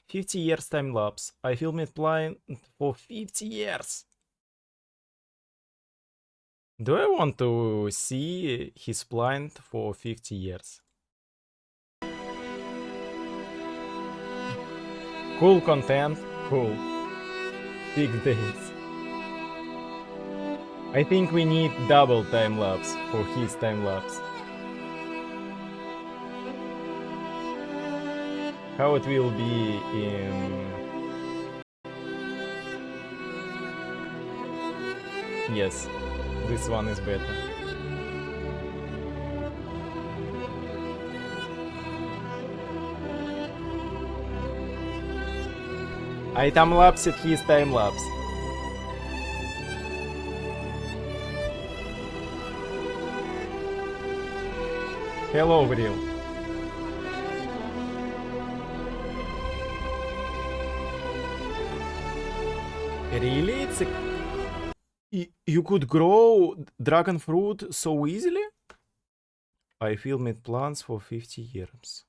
50 years time lapse. I film it blind for 50 years. Do I want to see his blind for 50 years? Cool content, cool. 6 days. I think we need double time lapse for his time lapse. How it will be in... Yes, this one is better. I time-lapsed his time-lapse. Hello, Vril. Really? It's a... You could grow dragon fruit so easily? I filmed plants for 50 years.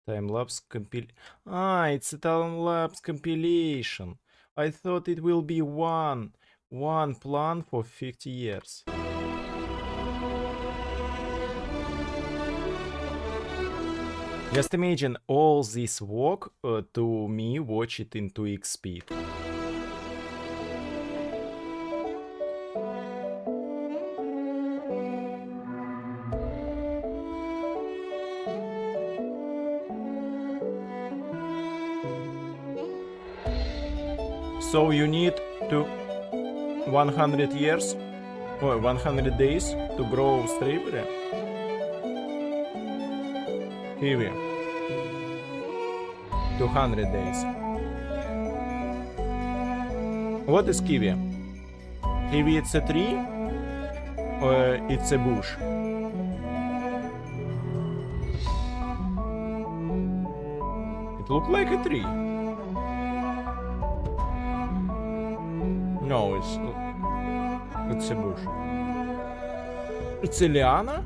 Time-lapse it's a time-lapse compilation. I thought it will be one plant for 50 years. Just imagine all this work to me watch it in 2x speed. So you need to 100 years or 100 days to grow strawberry? Kiwi. 200 days. What is kiwi? Kiwi it's a tree or it's a bush? It looks like a tree. No, it's a bush. It's a liana?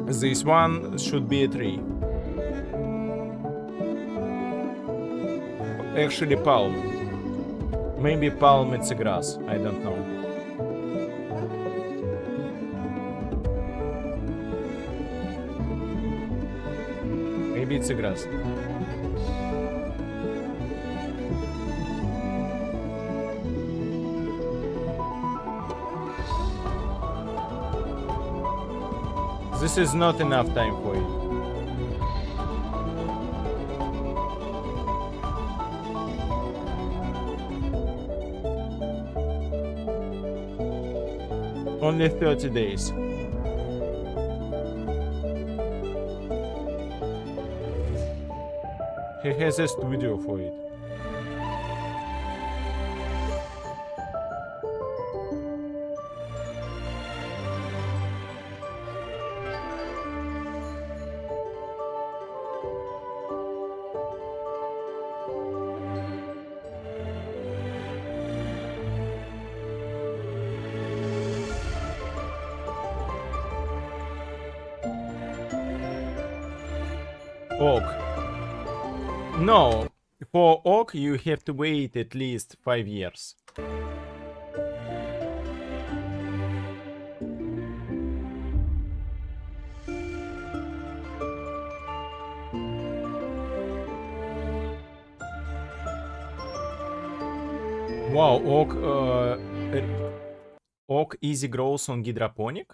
This one should be a tree. Actually, palm. Maybe palm it's a grass. I don't know. Maybe it's a grass. This is not enough time for it. Only 30 days. He has a studio for it. Oak. No, for oak you have to wait at least 5 years. Wow, oak easy grows on hydroponic?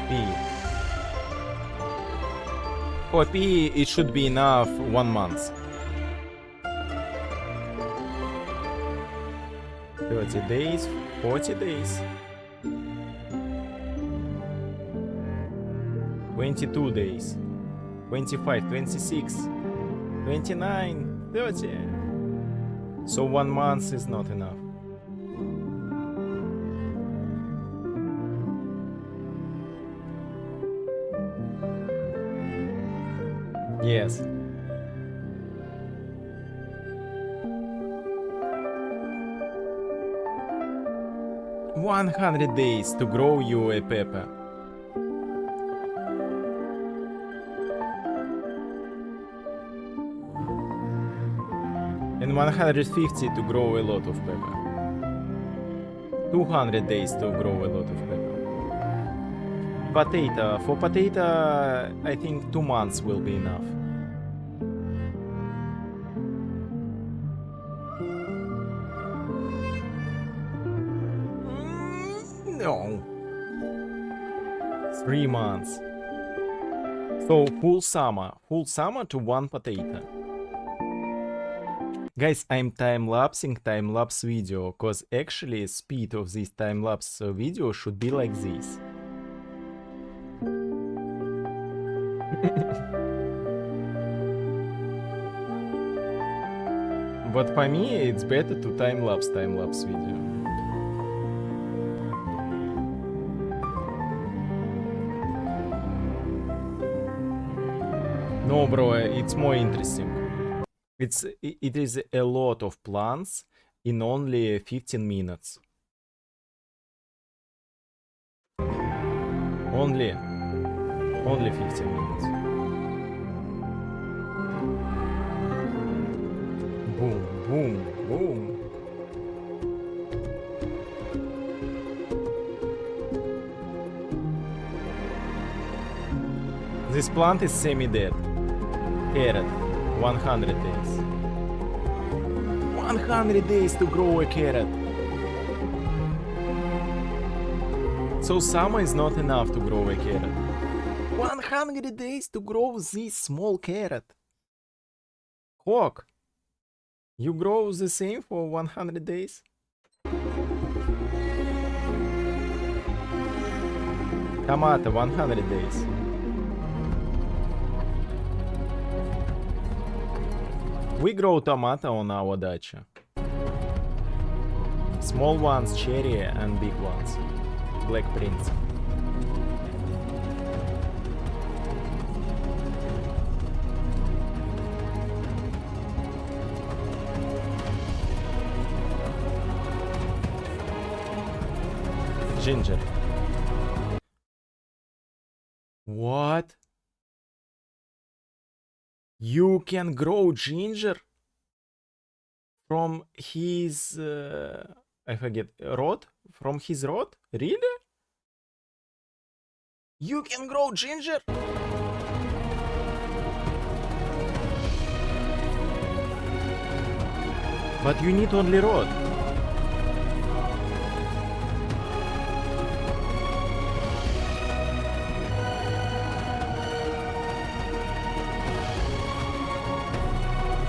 P. For P, it should be enough 1 month. 30 days, 40 days. 22 days. 25, 26, 29, 30. So 1 month is not enough. Yes. 100 days to grow you a pepper. And 150 to grow a lot of pepper. 200 days to grow a lot of pepper. Potato. For potato, I think 2 months will be enough. No. 3 months. So full summer to 1 potato. Guys, I'm time-lapsing time-lapse video, cause actually speed of this time-lapse video should be like this. But for me, it's better to time-lapse video. No, bro, it's more interesting. It is a lot of plants in only 15 minutes. Only 15 minutes. Boom, boom, boom. This plant is semi-dead. Carrot, 100 days. 100 days to grow a carrot. So summer is not enough to grow a carrot. 100 days to grow this small carrot. Hawk, you grow the same for 100 days? Tomato, 100 days. We grow tomato on our dacha. Small ones, cherry, and big ones. Black Prince. Ginger. What? You can grow ginger from his, I forget, rod? From his rod? Really? You can grow ginger? But you need only rod.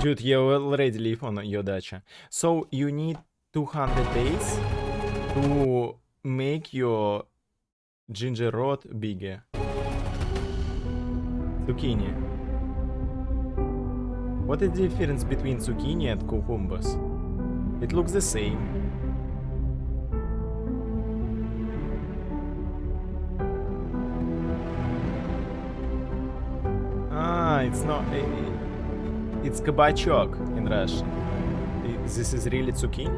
Dude, you already live on your dacha. So you need 200 days to make your ginger rod bigger. Zucchini. What is the difference between zucchini and cucumbers? It looks the same. Ah, it's not... It's kabachok in Russian. This is really zucchini?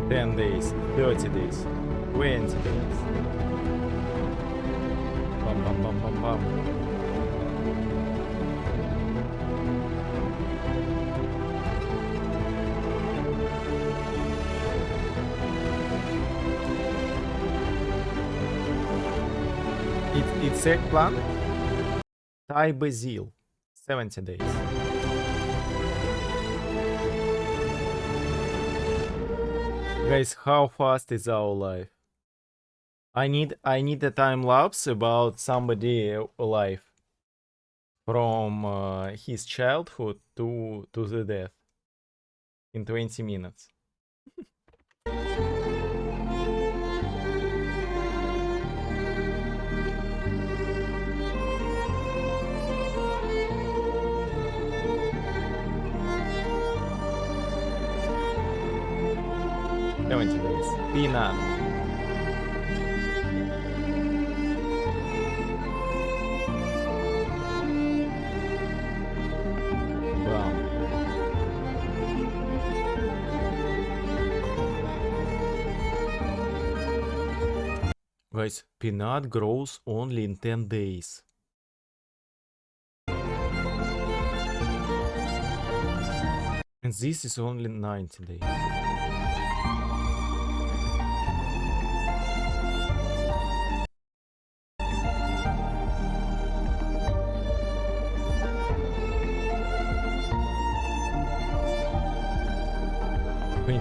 $10 days, 30 days, 20 days. Bam, bam, bam, bam, bam. It's eggplant, Thai basil, 70 days. Guys, how fast is our life? I need a time lapse about somebody life from his childhood to the death in 20 minutes. Days. Peanut. Guys, peanut grows only in 10 days. And this is only 90 days.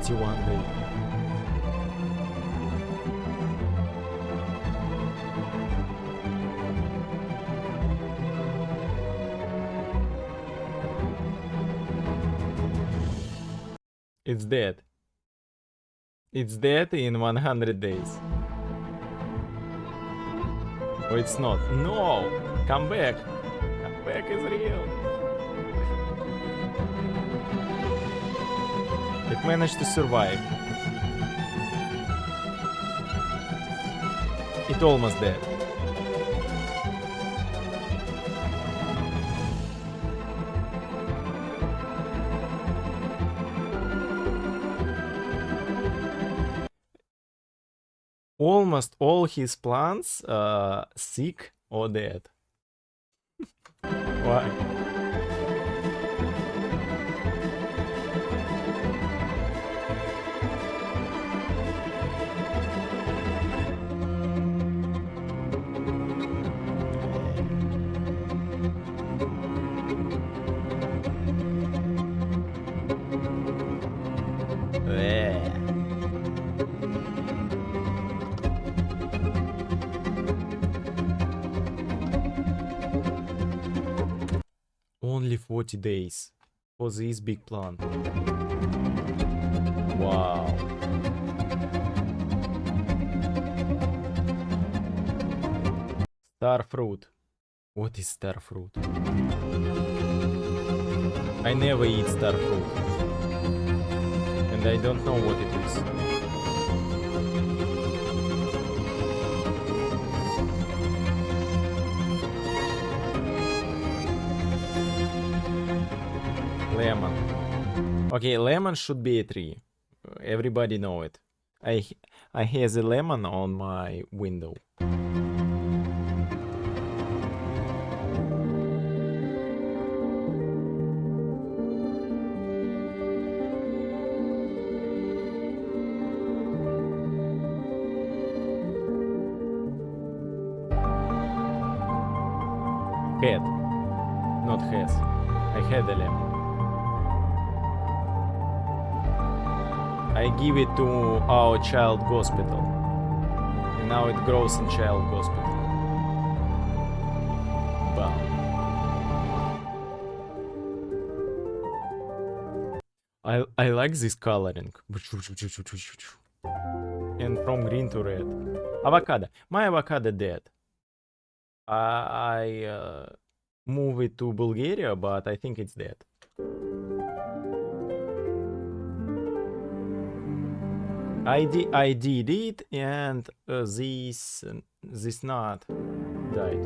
One day. It's dead. It's dead in 100 days. Oh, it's not. No! Come back! Come back is real! It managed to survive. It almost dead. Almost all his plants sick or dead. Why? Only 40 days for this big plant. Wow. Star fruit. What is star fruit? I never eat star fruit. And I don't know what it is. Lemon. Okay, lemon should be a tree. Everybody know it. I have a lemon on my window. Had, not has. I had a lemon. I give it to our child hospital. And now it grows in child hospital. Wow. I like this coloring. And from green to red. Avocado. My avocado dead. I move it to Bulgaria, but I think it's dead. I did it, and this nut died.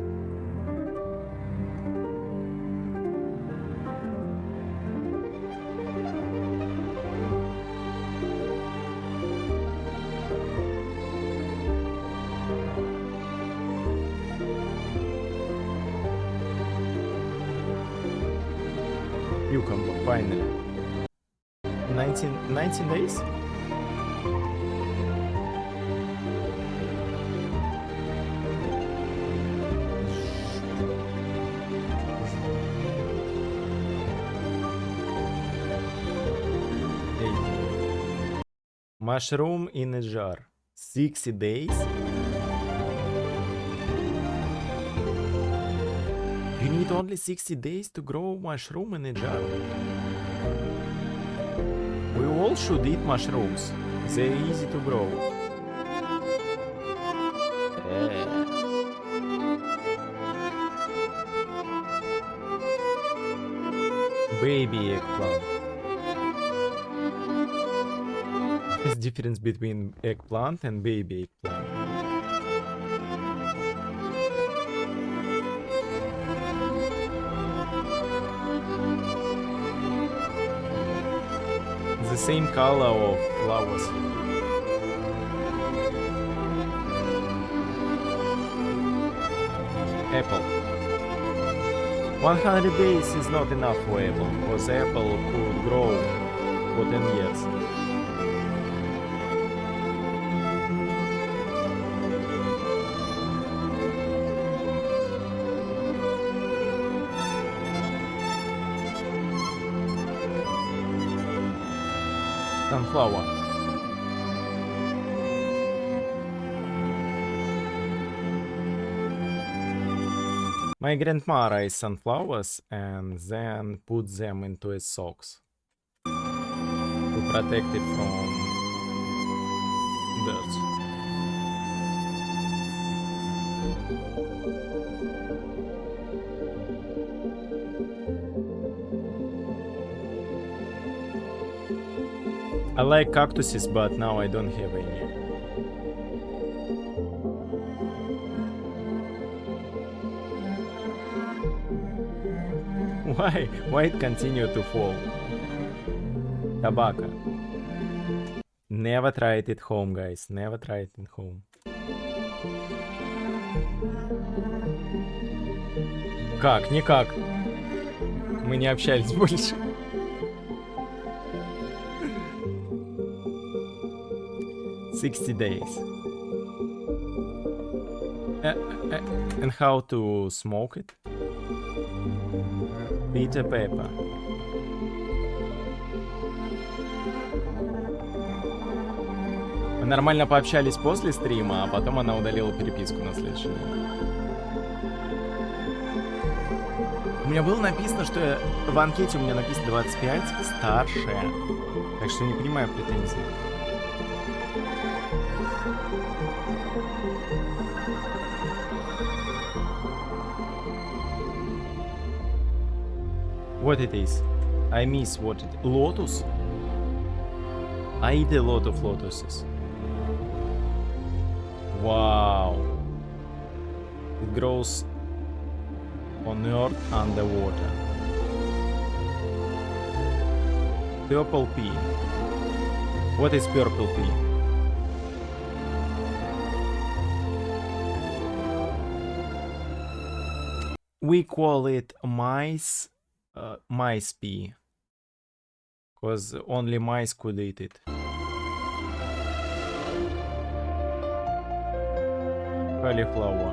Cucumber, finally. 19 days? Mushroom in a jar. 60 days? You need only 60 days to grow mushroom in a jar. We all should eat mushrooms. They're easy to grow. Baby eggplant. What's the difference between eggplant and baby eggplant? The same color of flowers. Apple. 100 days is not enough for Apple, because Apple could grow for 10 years. Sunflower. My grandma raised sunflowers and then put them into a socks to protect it from birds. I like cactuses, but now I don't have any. Why it continue to fall? Tobacco. Never try it at home, guys. Never try it at home. Как? Никак. Мы не общались больше. $60 days. And how to smoke it? Bitter pepper. Мы нормально пообщались после стрима, а потом она удалила переписку на следующий день. У меня было написано, что в анкете у меня написано 25, старшая. Так что не понимаю претензий. What it is? I miss what it... Lotus? I eat a lot of lotuses. Wow. It grows on earth underwater. Purple pea. What is purple pea? We call it mice pea, because only mice could eat it. Cauliflower.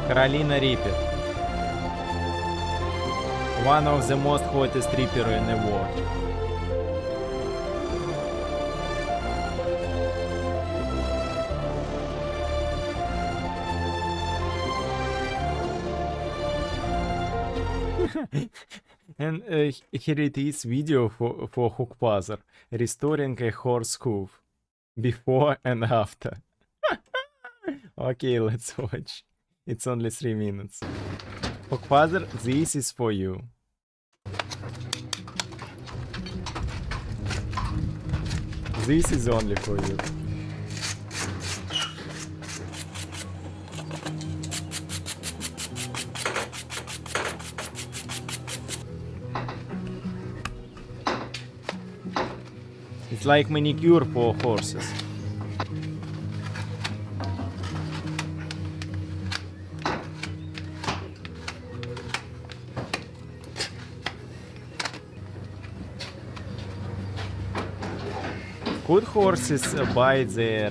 Carolina Reaper. One of the most hottest reaper in the world. And here it is video for Hookpazzer. Restoring a horse hoof. Before and after. Okay, let's watch. It's only 3 minutes. Hookpazzer, this is for you. This is only for you. It's like manicure for horses. Could horses bite their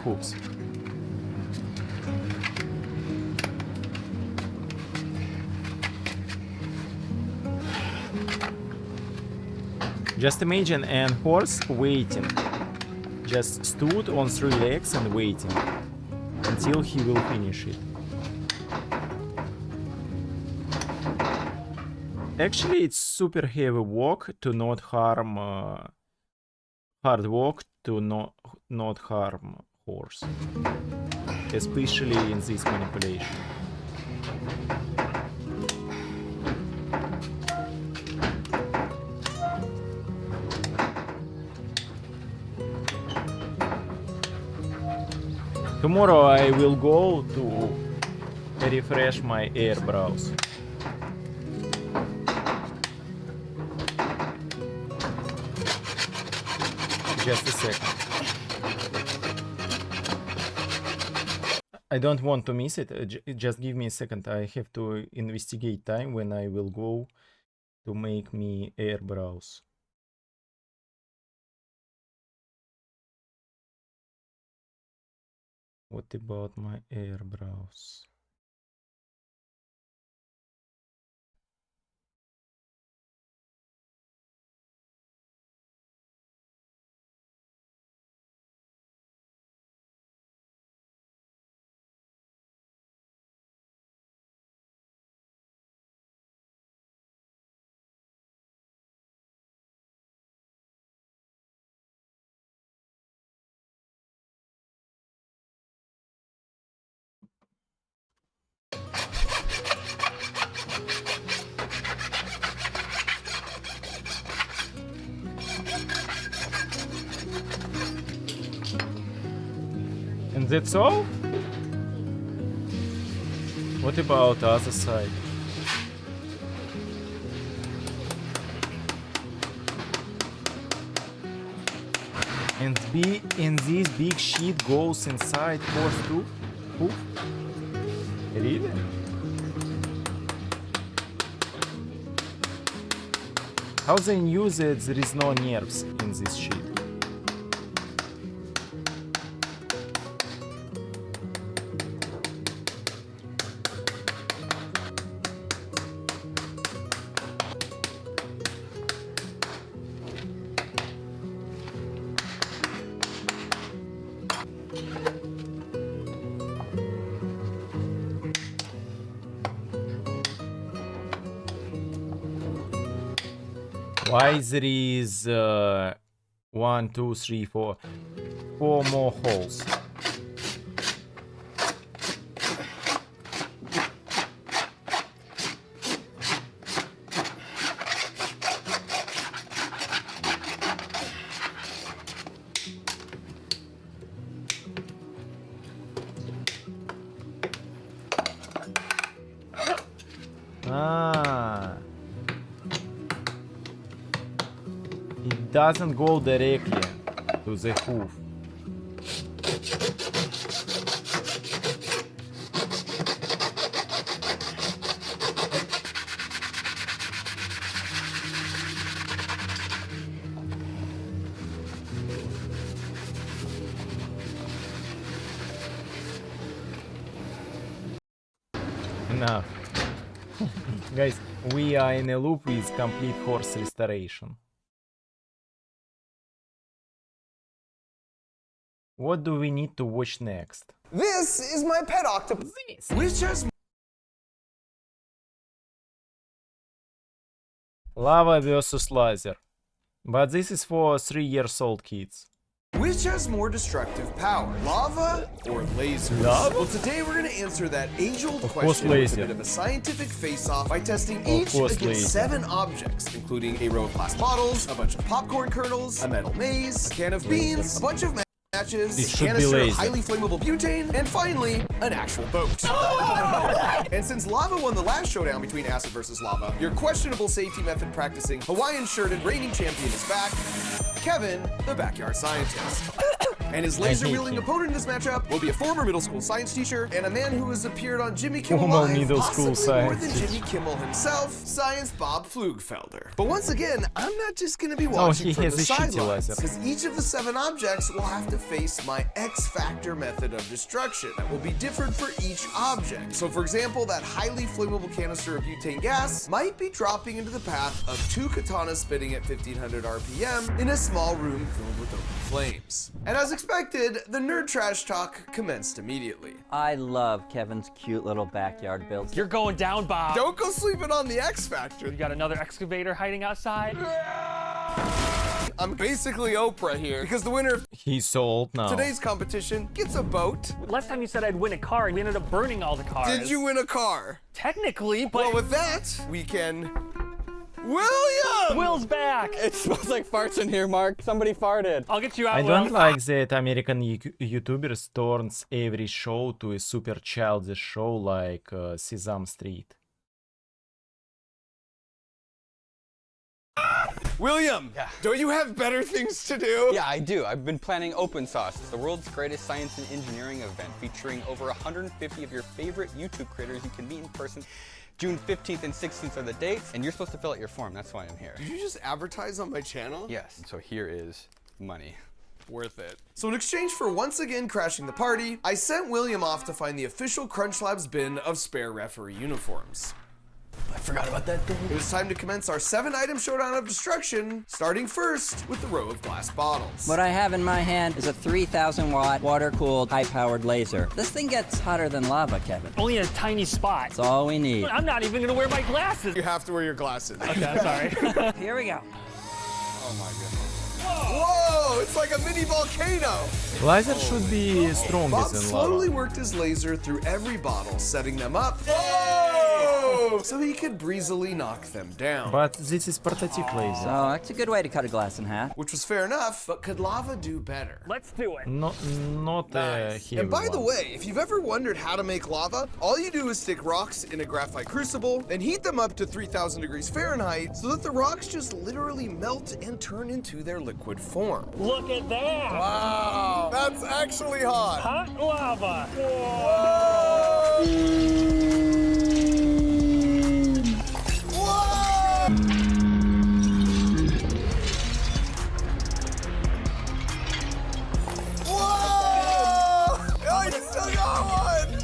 hooves? Just imagine a horse waiting. Just stood on 3 legs and waiting until he will finish it. Actually, it's super heavy work to not harm, hard work to not harm horse, especially in this manipulation. Tomorrow I will go to refresh my air browse. Just a second. I don't want to miss it. Just give me a second. I have to investigate time when I will go to make me air browse. What about my air browse? And that's all? What about the other side? And this big sheet goes inside course too? Oof. Really? How they knew that there is no nerves in this sheet? Why there is 1, 2, 3, 4 more holes? Ah. It doesn't go directly to the hoof. Enough. Guys, we are in a loop with complete horse restoration. What do we need to watch next? This is my pet octopus, which has Lava versus laser. But this is for 3-year-old kids. Which has more destructive power, lava or lasers? Lava? Well, today we're going to answer that age-old Of course question with a laser. bit of a scientific face-off by testing each course against laser. 7 objects, including a row of glass bottles, a bunch of popcorn kernels, a metal maze, a can of beans, a bunch of matches, It a should be canister of laser. highly flammable butane, and finally, an actual boat. And since lava won the last showdown between acid versus lava, your questionable safety method practicing Hawaiian-shirted reigning champion is back, Kevin, the backyard scientist. And his laser-wielding him. opponent in this matchup will be a former middle school science teacher and a man who has appeared on Jimmy Kimmel Former Live, middle school possibly more science than teacher. Jimmy Kimmel himself, Science Bob Flugfelder. But once again, I'm not just going to be watching he from has the a shitty sidelines, laser. because each of the 7 objects will have to face my X-Factor method of destruction that will be different for each object. So for example, that highly flammable canister of butane gas might be dropping into the path of 2 katanas spinning at 1500 RPM in a small room filled with open flames. And as expected, the nerd trash talk commenced immediately. I love Kevin's cute little backyard builds. You're going down, Bob. Don't go sleeping on the X-Factor. You got another excavator hiding outside? I'm basically Oprah here, because the winner of He's so old now. today's competition gets a boat. Last time you said I'd win a car, and we ended up burning all the cars. Did you win a car? Technically, but... Well, with that, we can William! Will's back. It smells like farts in here, Mark. Somebody farted. I'll get you out, I Will. don't like that American YouTubers turns every show to a super childish show like Sesame Street. William, don't you have better things to do? Yeah, I do. I've been planning Open Sauce. It's the world's greatest science and engineering event featuring over 150 of your favorite YouTube creators you can meet in person. June 15th and 16th are the dates, and you're supposed to fill out your form. That's why I'm here. Did you just advertise on my channel? Yes, so here is money. Worth it. So in exchange for once again crashing the party, I sent William off to find the official Crunch Labs bin of spare referee uniforms. I forgot about that thing. It was time to commence our 7-item showdown of destruction, starting first with the row of glass bottles. What I have in my hand is a 3,000 watt, water-cooled, high-powered laser. This thing gets hotter than lava, Kevin. Only in a tiny spot. That's all we need. I'm not even gonna wear my glasses. You have to wear your glasses. Okay, I'm sorry. Here we go. Oh my goodness. Whoa, it's like a mini volcano. Laser should be stronger Bob than slowly lava. worked his laser through every bottle, setting them up. Whoa! So he could breezily knock them down. But this is prototype laser. So that's a good way to cut a glass in half. Which was fair enough, but could lava do better? Let's do it. Not a heavy And by the one. way, if you've ever wondered how to make lava, all you do is stick rocks in a graphite crucible, then heat them up to 3,000 degrees Fahrenheit so that the rocks just literally melt and turn into their liquid form. Look at that. Wow, that's actually hot. Hot lava. Whoa! Oh, you still got one!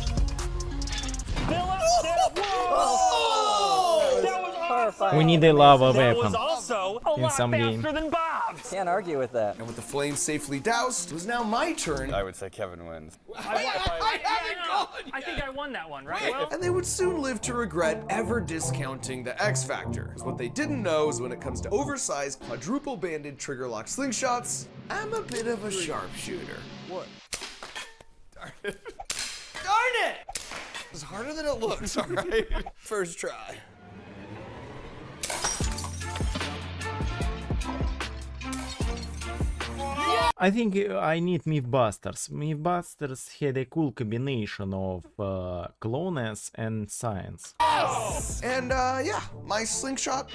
Fill up that. Whoa! That was awesome. We need a lava That weapon. was also a lot some faster game. than Bob's. Can't argue with that. And with the flames safely doused, it was now my turn. I would say Kevin wins. I think I won that one, right? Well, And they would soon live to regret ever discounting the X Factor. 'Cause what they didn't know is when it comes to oversized, quadruple-banded trigger lock slingshots, I'm a bit of a sharpshooter. What? Darn it. Darn it! It's harder than it looks, all right? First try. I think I need Mythbusters. Mythbusters had a cool combination of cloness and science. And yeah, my slingshot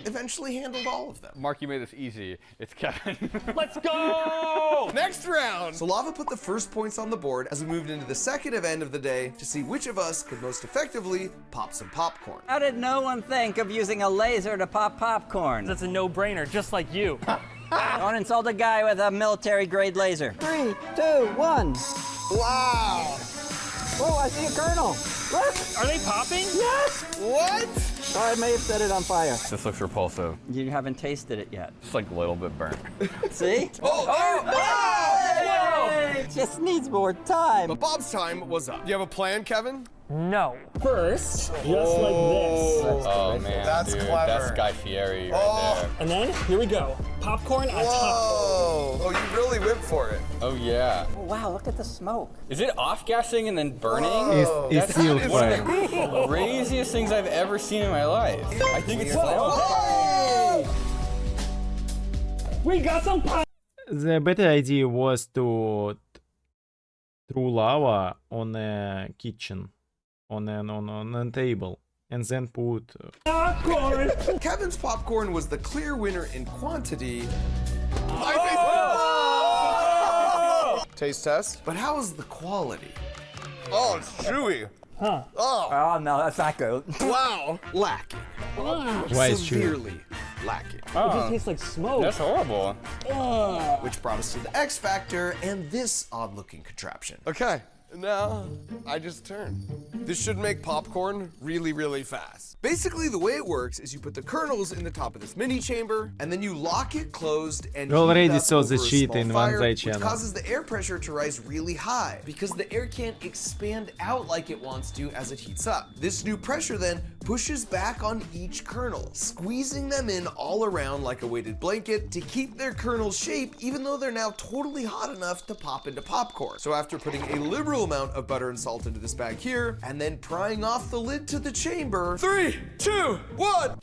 eventually handled all of them. Mark, you made this easy. It's Kevin. let's go. Next round! So Lava put the first points on the board as we moved into the second event of the day to see which of us could most effectively pop some popcorn. How did no one think of using a laser to pop popcorn? That's a no-brainer, just like you. Don't insult a guy with a military-grade laser. 3, 2, 1. Wow! Whoa, I see a kernel. Look! Are they popping? Yes! What? Oh, I may have set it on fire. This looks repulsive. You haven't tasted it yet. It's like a little bit burnt. See? Oh! It just needs more time. But Bob's time was up. You have a plan, Kevin? No. First, just like this. Oh man, That's dude, clever. that's Guy Fieri right there. And then, here we go. Popcorn on top. Whoa! Oh, you really went for it. Oh yeah. Oh, wow, look at the smoke. Is it off-gassing and then burning? It's still One fire. of the craziest things I've ever seen in my life. I think it's Whoa! We got some pop. The better idea was to throw lava on a kitchen, on a table, and then put. Popcorn. Kevin's popcorn was the clear winner in quantity. Taste test. But how is the quality? Oh, it's chewy. Huh. Oh, Oh, no, that's not good. wow. Lacking. Why is true? Severely lacking. It just tastes like smoke. That's horrible. Which brought us to the X Factor and this odd-looking contraption. Okay, now I just turn. This should make popcorn really, really fast. Basically, the way it works is you put the kernels in the top of this mini chamber, and then you lock it closed and We already heat it up saw the over a cheat small in fire, Vanzai which channel. causes the air pressure to rise really high because the air can't expand out like it wants to as it heats up. This new pressure then pushes back on each kernel, squeezing them in all around like a weighted blanket to keep their kernels shape even though they're now totally hot enough to pop into popcorn. So after putting a liberal amount of butter and salt into this bag here, and then prying off the lid to the chamber, 3, 2, 1.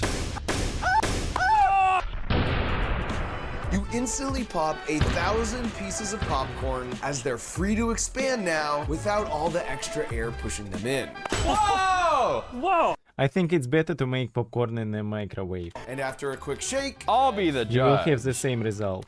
instantly pop 1,000 pieces of popcorn as they're free to expand now without all the extra air pushing them in. Whoa! Whoa! I think it's better to make popcorn in a microwave. And after a quick shake, I'll be the You will judge. have the same result.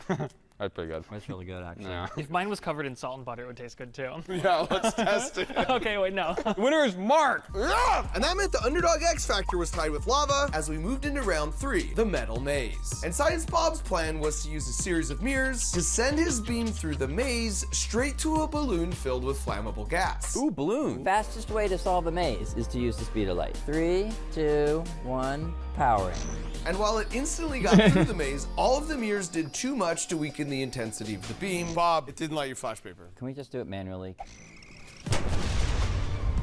That's pretty good. That's really good, actually. Yeah. If mine was covered in salt and butter, it would taste good too. Yeah, let's test it. Okay, wait, no. Winner is Mark. and that meant the underdog X Factor was tied with lava as we moved into round 3, the metal maze. And Science Bob's plan was to use a series of mirrors to send his beam through the maze straight to a balloon filled with flammable gas. Ooh, balloon. Fastest way to solve a maze is to use the speed of light. 3, 2, 1, powering. And while it instantly got through the maze, all of the mirrors did too much to weaken the intensity of the beam. Bob, it didn't let you flash paper. Can we just do it manually?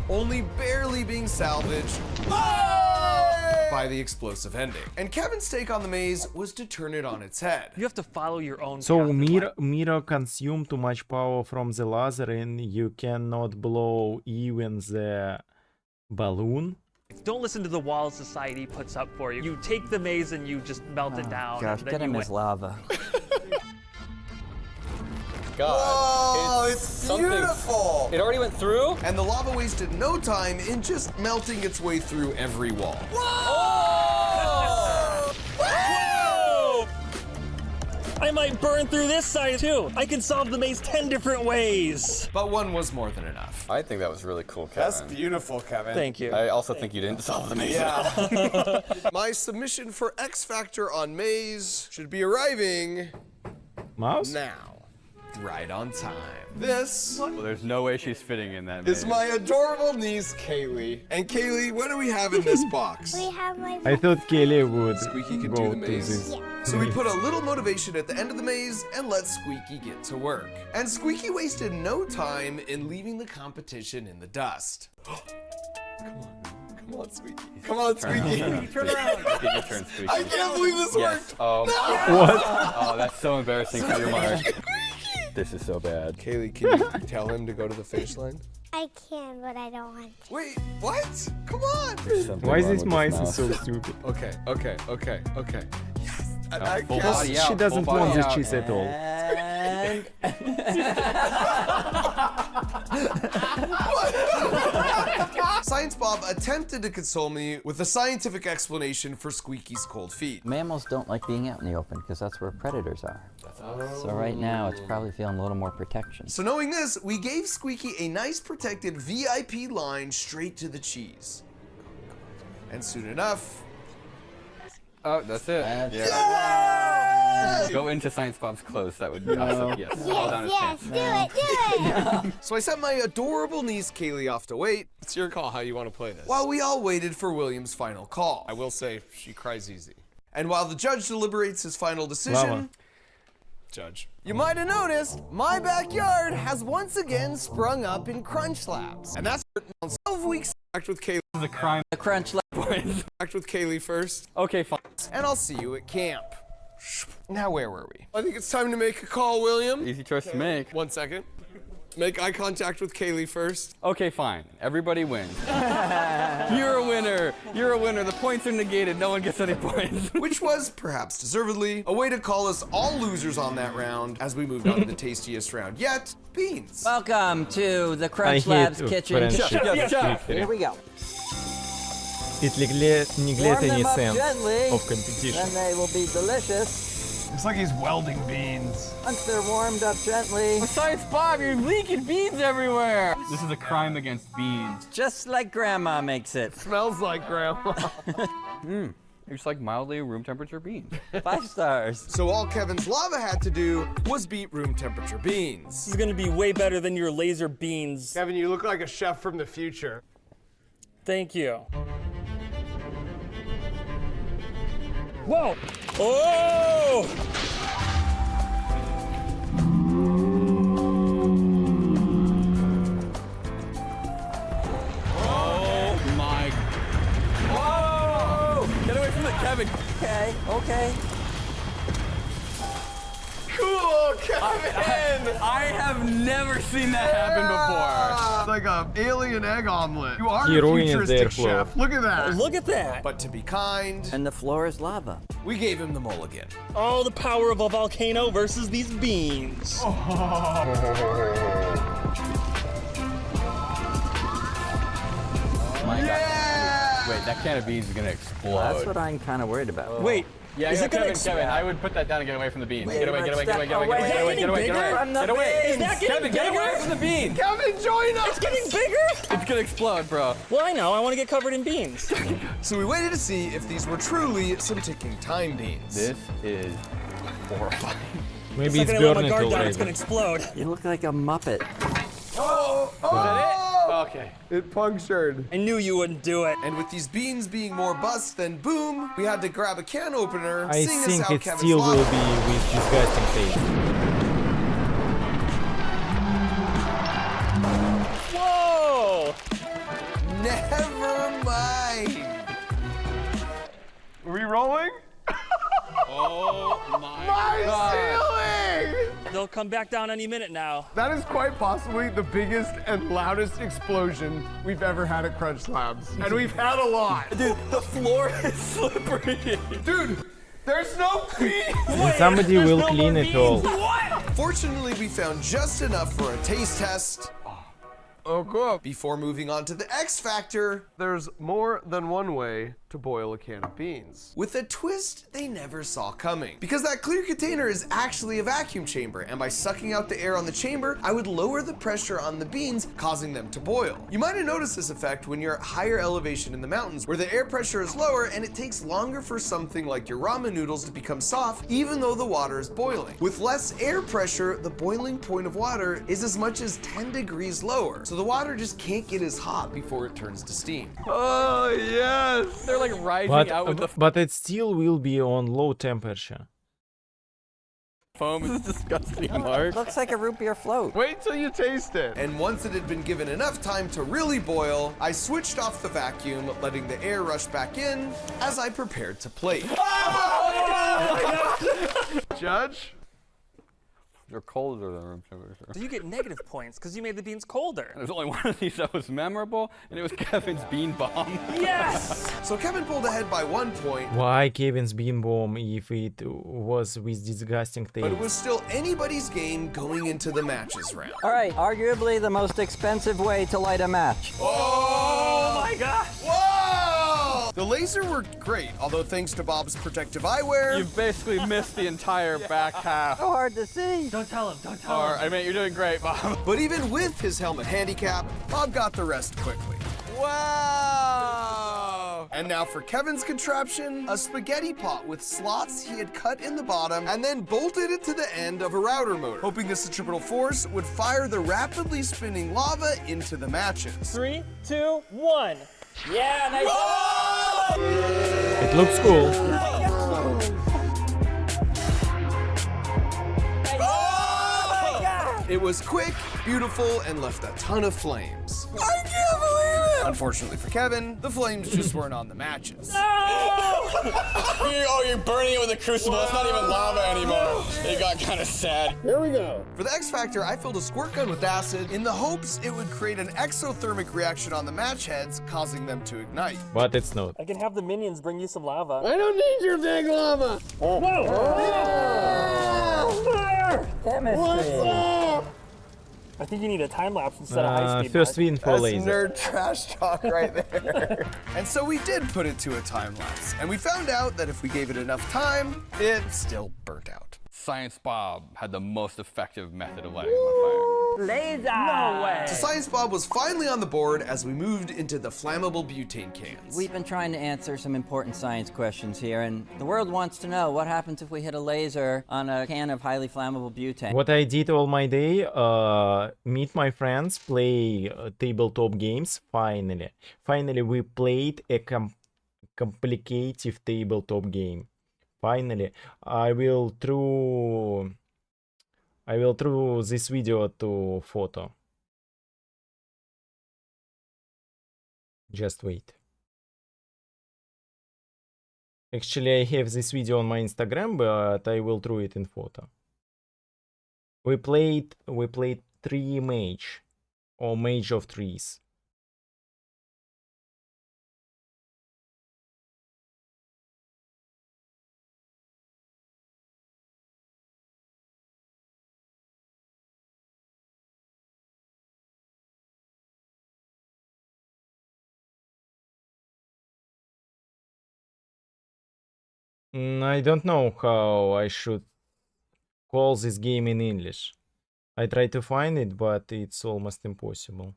Only barely being salvaged by the explosive ending. And Kevin's take on the maze was to turn it on its head. You have to follow your own So path in life. mirror consume too much power from the laser and you cannot blow even the balloon. Don't listen to the walls society puts up for you. You take the maze and you just melt it down. Gosh, and then get you him win. his lava. God. Oh, it's beautiful! It already went through? And the lava wasted no time in just melting its way through every wall. I might burn through this side too. I can solve the maze 10 different ways. But one was more than enough. I think that was really cool, Kevin. That's beautiful, Kevin. Thank you. I also think you didn't solve the maze. Yeah. My submission for X Factor on Maze should be arriving Mouse? now. Right on time. This Well, there's no way she's fitting in that maze. is my adorable niece, Kaylee. And Kaylee, what do we have in this box? We have my I thought Kelly would Squeaky could go do the to maze. this. So we put a little motivation at the end of the maze and let Squeaky get to work. And Squeaky wasted no time in leaving the competition in the dust. Come on, Squeaky. Come on, Squeaky. Turn around. Get your turn, Squeaky. I can't believe this Yes. worked. Oh. What? Oh, that's so embarrassing for you, Mark. This is so bad. Kaylee, can you tell him to go to the finish line? I can, but I don't want to. Wait, what? Come on. Why is this mice so stupid? Okay. Yes. I full can't. body She out, doesn't full want body this out. cheese at all. And Science Bob attempted to console me with a scientific explanation for Squeaky's cold feet. mammals don't like being out in the open because that's where predators are. So right now it's probably feeling a little more protection. So knowing this, we gave Squeaky a nice protected VIP line straight to the cheese. And soon enough, Oh, that's it. Go into Science Bob's clothes. That would be awesome. Yes. Fall down his Yes, pants. do it. so I sent my adorable niece Kaylee off to wait, It's your call how you want to play this. while we all waited for William's final call. I will say, she cries easy. And while the judge deliberates his final Lava. decision, Judge. you might have noticed my backyard has once again sprung up in crunch slabs. And that's 12 weeks act with Kaylee. This is a crime. The crunch lab. Act with Kaylee first, Okay, fine. and I'll see you at camp. Now where were we? I think it's time to make a call, William. Easy choice to make. 1 second. Make eye contact with Kaylee first. Okay, fine. Everybody wins. You're a winner. You're a winner. The points are negated. No one gets any points. Which was, perhaps deservedly, a way to call us all losers on that round as we moved on to the tastiest round yet, beans. Welcome to the I Crunch hate Labs kitchen. friendship. Here we go. It neglect Warm any them up sense gently, of competition. then they will be delicious. It's like he's welding beans. Once they're warmed up gently, Science Bob, you're leaking beans everywhere. This is a crime against beans. just like Grandma makes it. Smells like grandma. It's like mildly room temperature beans. 5 stars. So all Kevin's lava had to do was beat room temperature beans. This is gonna be way better than your laser beans. Kevin, you look like a chef from the future. Thank you. Whoa! Oh! Oh my. Whoa! Get away from it, Kevin. Okay, okay. Cool, Kevin. I have never seen that happen before. It's like a alien egg omelet. You are He a ruined futuristic their floor. chef. Look at that. Look at that. But to be kind, And the floor is lava. we gave him the mulligan. Oh, the power of a volcano versus these beans. My God. Wait, that can of beans is gonna explode. That's what I'm kind of worried about. Wait, Yeah, is yeah, it gonna Kevin, I would put that down and get away from the beans. Wait, Get away, get away, get away, get away, let's get away, step get away, away. get away, get away, From the get away. beans. Is that getting Kevin, get away bigger? from the beans. Kevin, join us. It's getting bigger? It's gonna explode, bro. Well, I know. I want to get covered in beans. So we waited to see if these were truly some ticking time beans. This is horrifying. Maybe it's Second I let my burning guard down, it's gonna already. explode. You look like a Muppet. Okay. It punctured. I knew you wouldn't do it. And with these beans being more bust than boom, we had to grab a can opener, I seeing as think how it Kevin's still will lava- be with disgusting taste. Whoa! Never mind. Are we rolling? Oh my My God. ceiling! They'll come back down any minute now. That is quite possibly the biggest and loudest explosion we've ever had at Crunch Labs. And we've had a lot. Dude, the floor is slippery. Dude, there's no beans! And somebody There's will no clean more it all. beans. What? Fortunately, we found just enough for a taste test Oh, cool. before moving on to the X Factor There's more than one way to boil a can of beans. with a twist they never saw coming. Because that clear container is actually a vacuum chamber, and by sucking out the air on the chamber, I would lower the pressure on the beans, causing them to boil. You might have noticed this effect when you're at higher elevation in the mountains, where the air pressure is lower and it takes longer for something like your ramen noodles to become soft, even though the water is boiling. With less air pressure, the boiling point of water is as much as 10 degrees lower, so the water just can't get as hot before it turns to steam. Oh, yes! They're like rising out with the But it still will be on low temperature. foam. It's disgusting, Mark. Looks like a root beer float. Wait till you taste it. And once it had been given enough time to really boil, I switched off the vacuum, letting the air rush back in as I prepared to plate. Judge? They're colder than room temperature. So you get negative points because you made the beans colder. There's only one of these that was memorable, and it was Kevin's bean bomb. Yes! So Kevin pulled ahead by 1 point, Why Kevin's bean bomb if it was with disgusting but it taste? was still anybody's game going into the matches round. All right, arguably the most expensive way to light a match. Oh my gosh! Whoa! The laser worked great, although thanks to Bob's protective eyewear, You've basically missed the entire back half. So hard to see. Don't tell him, don't tell Or, him. I mean, you're doing great, Bob. but even with his helmet handicap, Bob got the rest quickly. Wow! And now for Kevin's contraption, a spaghetti pot with slots he had cut in the bottom and then bolted it to the end of a router motor, hoping the centripetal force would fire the rapidly spinning lava into the matches. 3, 2, 1. Yeah, nice. It looks cool. It was quick, beautiful, and left a ton of flames. I can't believe it! Unfortunately for Kevin, the flames just weren't on the matches. Oh, you're burning it with a crucible. It's not even lava anymore. It got kind of sad. For the X Factor, I filled a squirt gun with acid in the hopes it would create an exothermic reaction on the match heads, causing them to ignite. But it's not. I can have the minions bring you some lava. I don't need your big lava. Chemistry. I think you need a time lapse instead of high speed. First Mark. win for That's laser. nerd trash talk right there. And so we did put it to a time lapse, and we found out that if we gave it enough time, it still burnt out. Science Bob had the most effective method of lighting them on Laser. No way. So Science Bob was finally on the board as we moved into the flammable butane cans. We've been trying to answer some important science questions here, and the world wants to know what happens if we hit a laser on a can of highly flammable butane. What I did all my day, meet my friends, play tabletop games. Finally, we played a complicated tabletop game. Finally, I will throw this video to photo. Just wait. Actually, I have this video on my Instagram, but I will throw it in photo. We played 3 mage or mage of trees. I don't know how I should call this game in English. I try to find it, but it's almost impossible.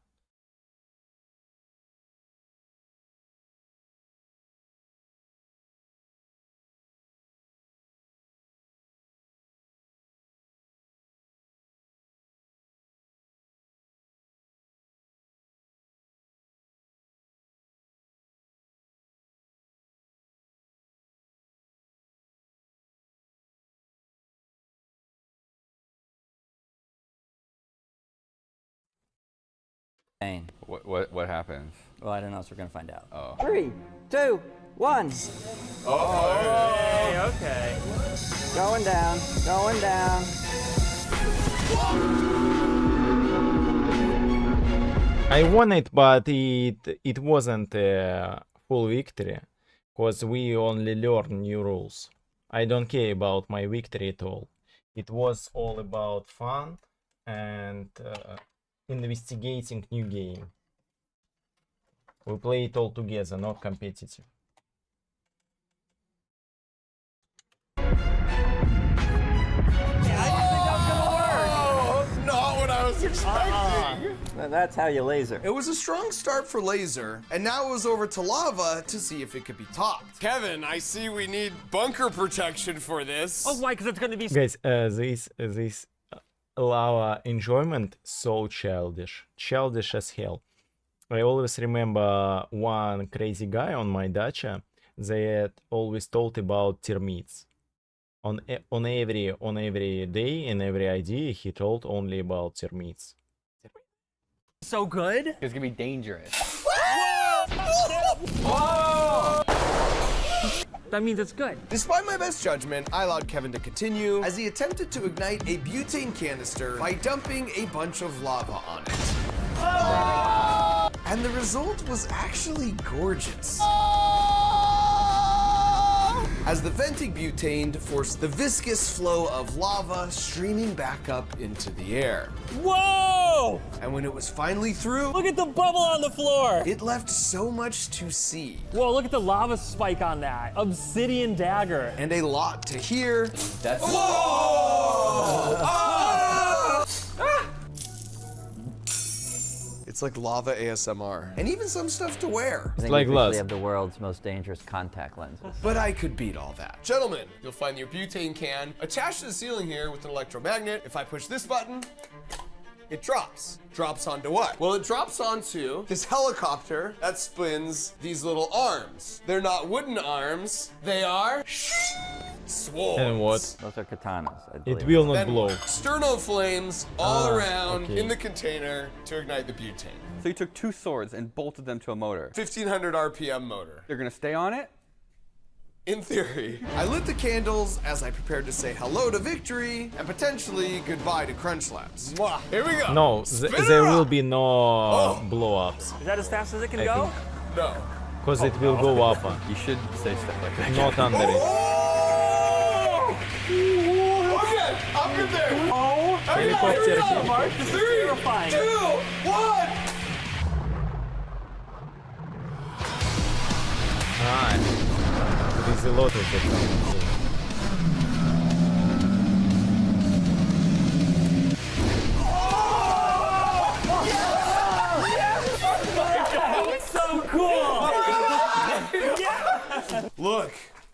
What happens? Well, I don't know, so we're gonna find out. Oh. 3, 2, 1. Okay. Going down, going down. I won it, but it wasn't a full victory, because we only learn new rules. I don't care about my victory at all. It was all about fun and investigating new game. We play it all together, not competitive. Not what I was expecting. That's how you laser. It was a strong start for Laser, and now it was over to Lava to see if it could be topped. Kevin, I see we need bunker protection for this. Oh, why? Because it's going to be. Guys, this lava enjoyment so childish as hell. I always remember one crazy guy on my dacha that always told about termites. On every day and every idea, he told only about termites. So good? It's gonna be dangerous. That means it's good. Despite my best judgment, I allowed Kevin to continue as he attempted to ignite a butane canister by dumping a bunch of lava on it. And the result was actually gorgeous. As the venting butane forced the viscous flow of lava streaming back up into the air. Whoa! And when it was finally through, Look at the bubble on the floor. it left so much to see. Whoa, look at the lava spike on that. Obsidian dagger. And a lot to hear. That's It's like lava ASMR. And even some stuff to wear. I think like we glass. officially have the world's most dangerous contact lenses. But I could beat all that. Gentlemen, you'll find your butane can attached to the ceiling here with an electromagnet. If I push this button, it drops. Drops onto what? Well, it drops onto this helicopter that spins these little arms. They're not wooden arms, they are swords. And what? Those are katanas, I It believe. will not Then blow. sterno flames all around okay. in the container to ignite the butane. So you took 2 swords and bolted them to a motor. 1500 RPM motor. You're gonna stay on it? In theory. I lit the candles as I prepared to say hello to victory and potentially goodbye to Crunch Labs. Mwah. Here we go. No, Spin there it will up. be no blow-ups, Is that as fast as it can I go? think, No. because it will go up, You should say stuff like that. not under it. Okay, I'm good there. Helicopter here. Mark, this is terrifying. 2, 1. Ah, there is a lot of it. So cool. Look,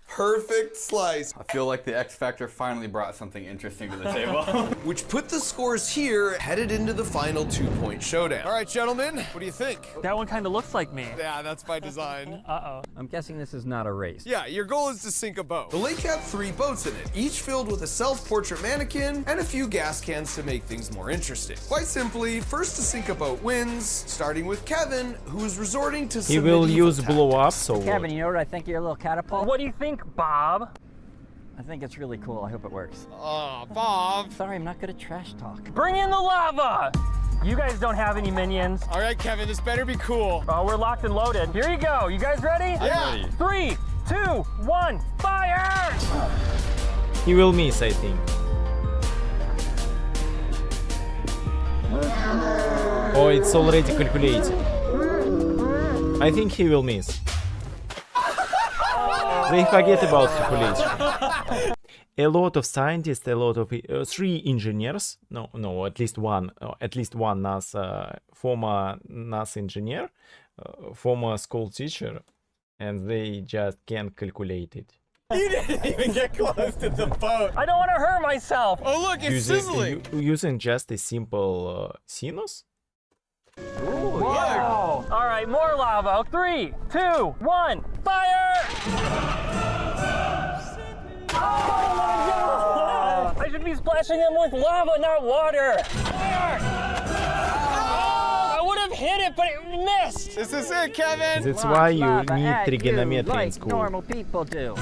perfect slice. I feel like the X Factor finally brought something interesting to the table. Which put the scores here headed into the final 2-point showdown. All right, gentlemen, what do you think? That one kind of looks like me. Yeah, that's by design. Uh-oh. I'm guessing this is not a race. Yeah, your goal is to sink a boat. The lake had 3 boats in it, each filled with a self-portrait mannequin and a few gas cans to make things more interesting. Quite simply, first to sink a boat wins, starting with Kevin, who is resorting to He some will medieval use blow-ups, tactics. so Kevin, you know what I think of your little catapult? What do you think, Bob? I think it's really cool. I hope it works. Oh, Bob. Sorry, I'm not good at trash talk. Bring in the lava! You guys don't have any minions. All right, Kevin, this better be cool. Oh, we're locked and loaded. Here you go. You guys ready? Yeah. 3, 2, 1, fire! He will miss, I think. Oh, it's already calculated. I think he will miss. They forget about calculation. A lot of scientists, a lot of 3 engineers. No, at least one NASA former NASA engineer, former school teacher, and they just can't calculate it. You didn't even get close to the boat. I don't want to hurt myself. Oh, look, it's sizzling. Using just a simple sinus. Wow. All right, more lava. 3, 2, 1, fire! Oh my God! I should be splashing them with lava, not water. Fire! I would have hit it, but it missed. This is it, Kevin. That's why you Lava need at you trigonometry in like school. normal people do.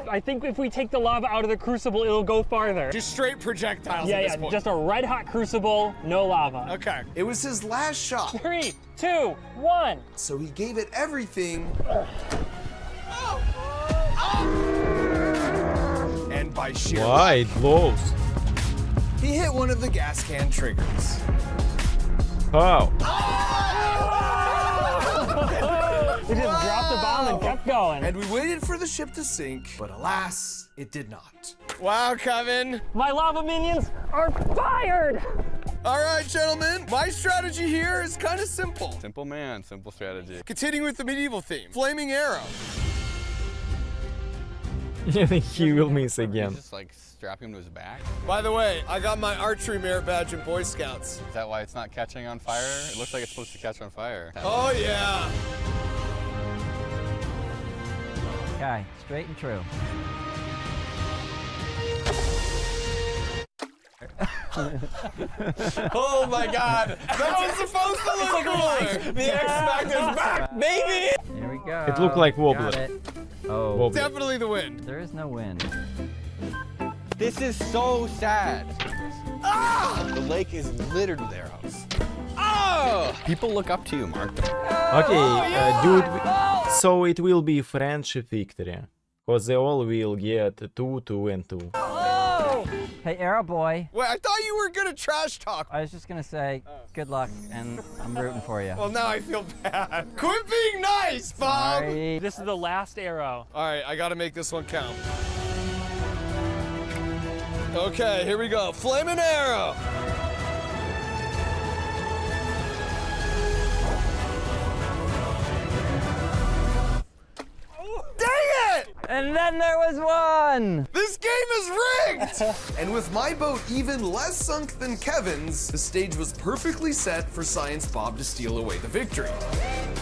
I think if we take the lava out of the crucible, it'll go farther. Just straight projectiles at this point. Just a red hot crucible, no lava. Okay. It was his last shot, 3, 2, 1. so he gave it everything. And by sheer Why it blows? he hit one of the gas can triggers. How? We just dropped the bomb and kept going. And we waited for the ship to sink, but alas, it did not. Wow, Kevin. My lava minions are fired! All right, gentlemen, my strategy here is kind of simple. Simple man, simple strategy. Continuing with the medieval theme, flaming arrow. He will miss again. Just like strapping him to his back. By the way, I got my archery merit badge in Boy Scouts. Is that why it's not catching on fire? It looks like it's supposed to catch on fire. Oh, yeah. Okay, straight and true. Oh my God. That was supposed to look cooler. The X Factor's back, baby. Here we go. It looked like Got wobbler. it. Oh, Wobbler. Definitely the wind. there is no wind. This is so sad. Ah! The lake is littered with arrows. Oh! People look up to you, Mark. Okay, dude. So it will be friendship victory, cause they all will get 2, 2, and 2. Hey, Arrow Boy. Wait, I thought you were gonna trash talk. I was just gonna say, good luck, and I'm rooting for you. Well, now I feel bad. Quit being nice, Bob. Sorry. This is the last arrow. All right, I gotta make this one count. Okay, here we go. Flaming arrow. Dang it! And then there was one! This game is rigged! And with my boat even less sunk than Kevin's, the stage was perfectly set for Science Bob to steal away the victory.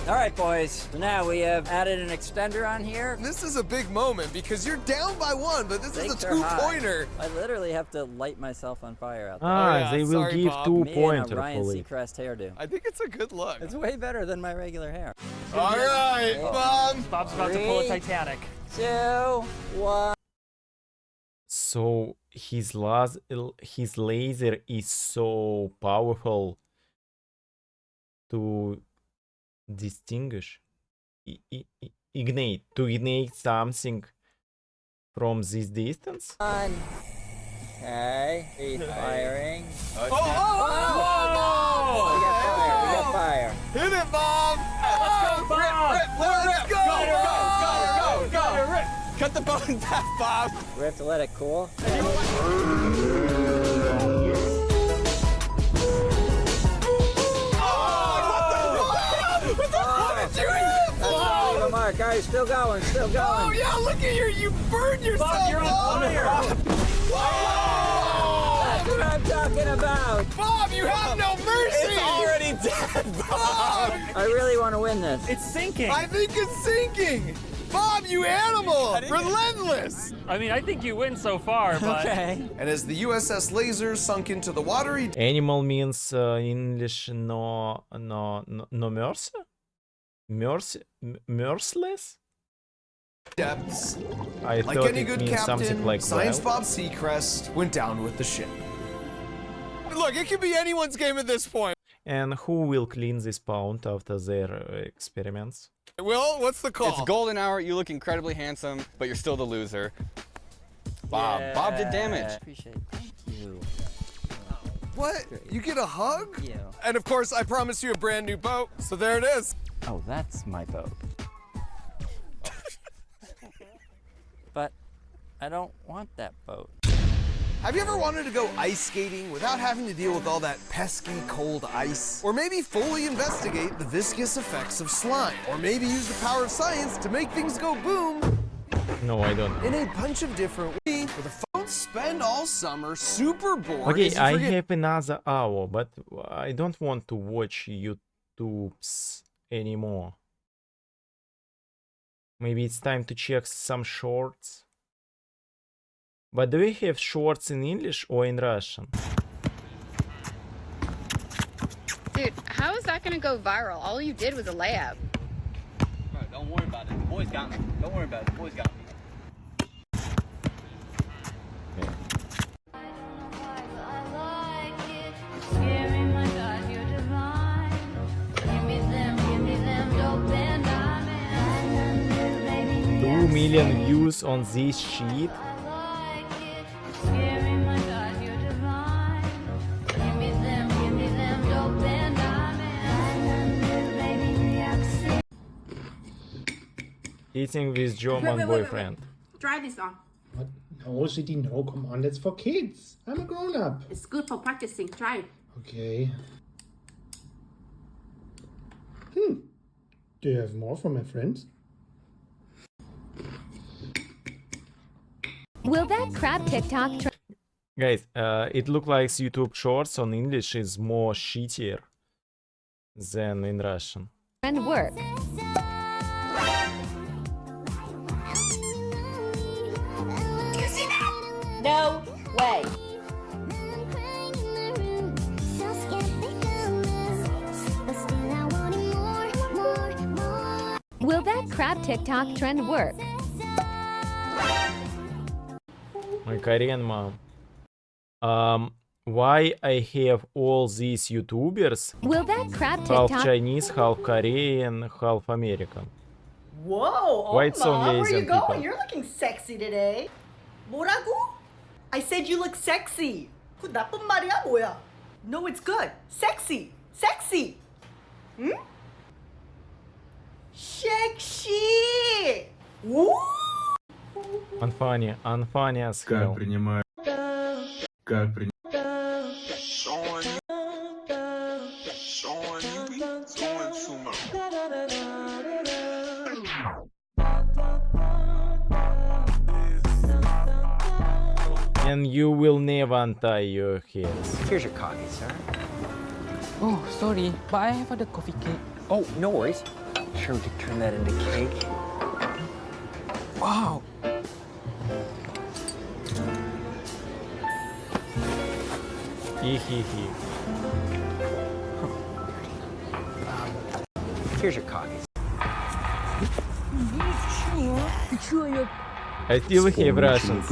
All right, boys. So now we have added an extender on here. This is a big moment because you're down by 1, but this is a Stakes are high. 2-pointer. I literally have to light myself on fire out there. yeah, They will sorry, give Bob. 2 Me and a pointer Ryan for it. Seacrest hairdo. I think it's a good look. It's way better than my regular hair. All right, Bob. Bob's about to pull a 3, Titanic. 2, 1. So his laser is so powerful to distinguish, ignite something from this distance. Okay, he's firing. Oh! We got fire. Hit it, Bob! Bob! Let's go! Go! Cut the boat in half, Bob! We have to let it cool. Mark, all right, still going, still going. Oh yeah, look at you burned yourself. Bob, you're on fire. That's what I'm talking about. Bob, you have no mercy. It's already dead, Bob! I really want to win this. It's sinking. I think it's sinking. Bob, you animal! Relentless! I mean, I think you win so far, but Okay. And as the USS Laser sunk into the watery Animal means in English no mercy? Merciless? depths, I like thought any it good means something captain, like Science wild. Bob Seacrest went down with the ship. Look, it could be anyone's game at this point. And who will clean this pond after their experiments? Will, what's the call? It's golden hour. You look incredibly handsome, but you're still the loser. Bob did damage. Appreciate it. Thank you. What? You get a hug? Thank you. And of course, I promised you a brand new boat, so there it is. Oh, that's my boat. But I don't want that boat. Have you ever wanted to go ice skating without having to deal with all that pesky cold ice? Or maybe fully investigate the viscous effects of slime? Or maybe use the power of science to make things go boom No, I don't. in a bunch of different ways where the don't spend all summer super bored Okay, as you I forget have another hour, but I don't want to watch YouTubes anymore. Maybe it's time to check some shorts. But do we have shorts in English or in Russian? Dude, how is that gonna go viral? All you did was a layup. Bro, don't worry about it. The boys got me. Don't worry about it. The boys got me. Two million views on this sheet. Eating with German boyfriend. Try this on. What? No, City, no, come on, that's for kids. I'm a grown up. It's good for practicing. Try it. Okay. Do you have more from my friends? Will that crab TikTok Guys, it looks like YouTube Shorts on English is more shittier than in Russian. trend work? No way. Will that crab TikTok trend work? My Korean mom. Why I have all these YouTubers, Will that crab half TikTok Chinese, half Korean, half American? Whoa, Why it's only Mom, where Asian you going? people? You're looking sexy today. 뭐라고? I said you look sexy. 그 나쁜 말이야 뭐야? No, it's good. Sexy. Sexy. Hmm? Sexy. Woo! Unfunny, unfunny as hell. And you will never untie your hairs. Here's your coffee, sir. Oh, sorry, but I have the coffee cake. Oh, no worries. Sure, we could turn that into cake. Wow. Хи-хи-хи. Here's your coffee. I still have Russians.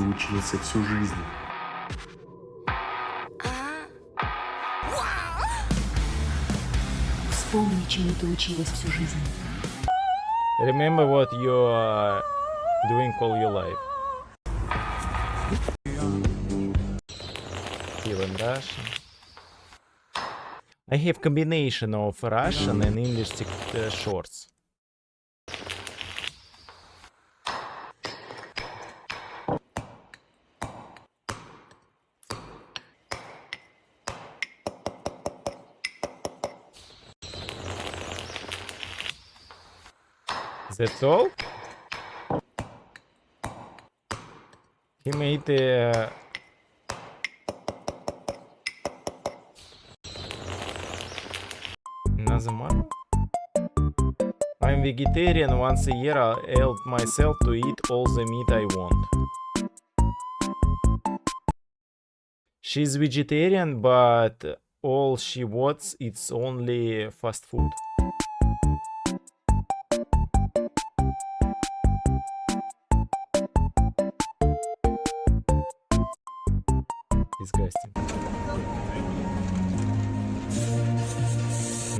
Вспомни, чему ты училась всю жизнь. Remember what you are doing all your life. Still in Russian. I have combination of Russian and English shorts. That's all? He made another model? I'm vegetarian. Once a year I help myself to eat all the meat I want. She's vegetarian, but all she wants it's only fast food. Disgusting.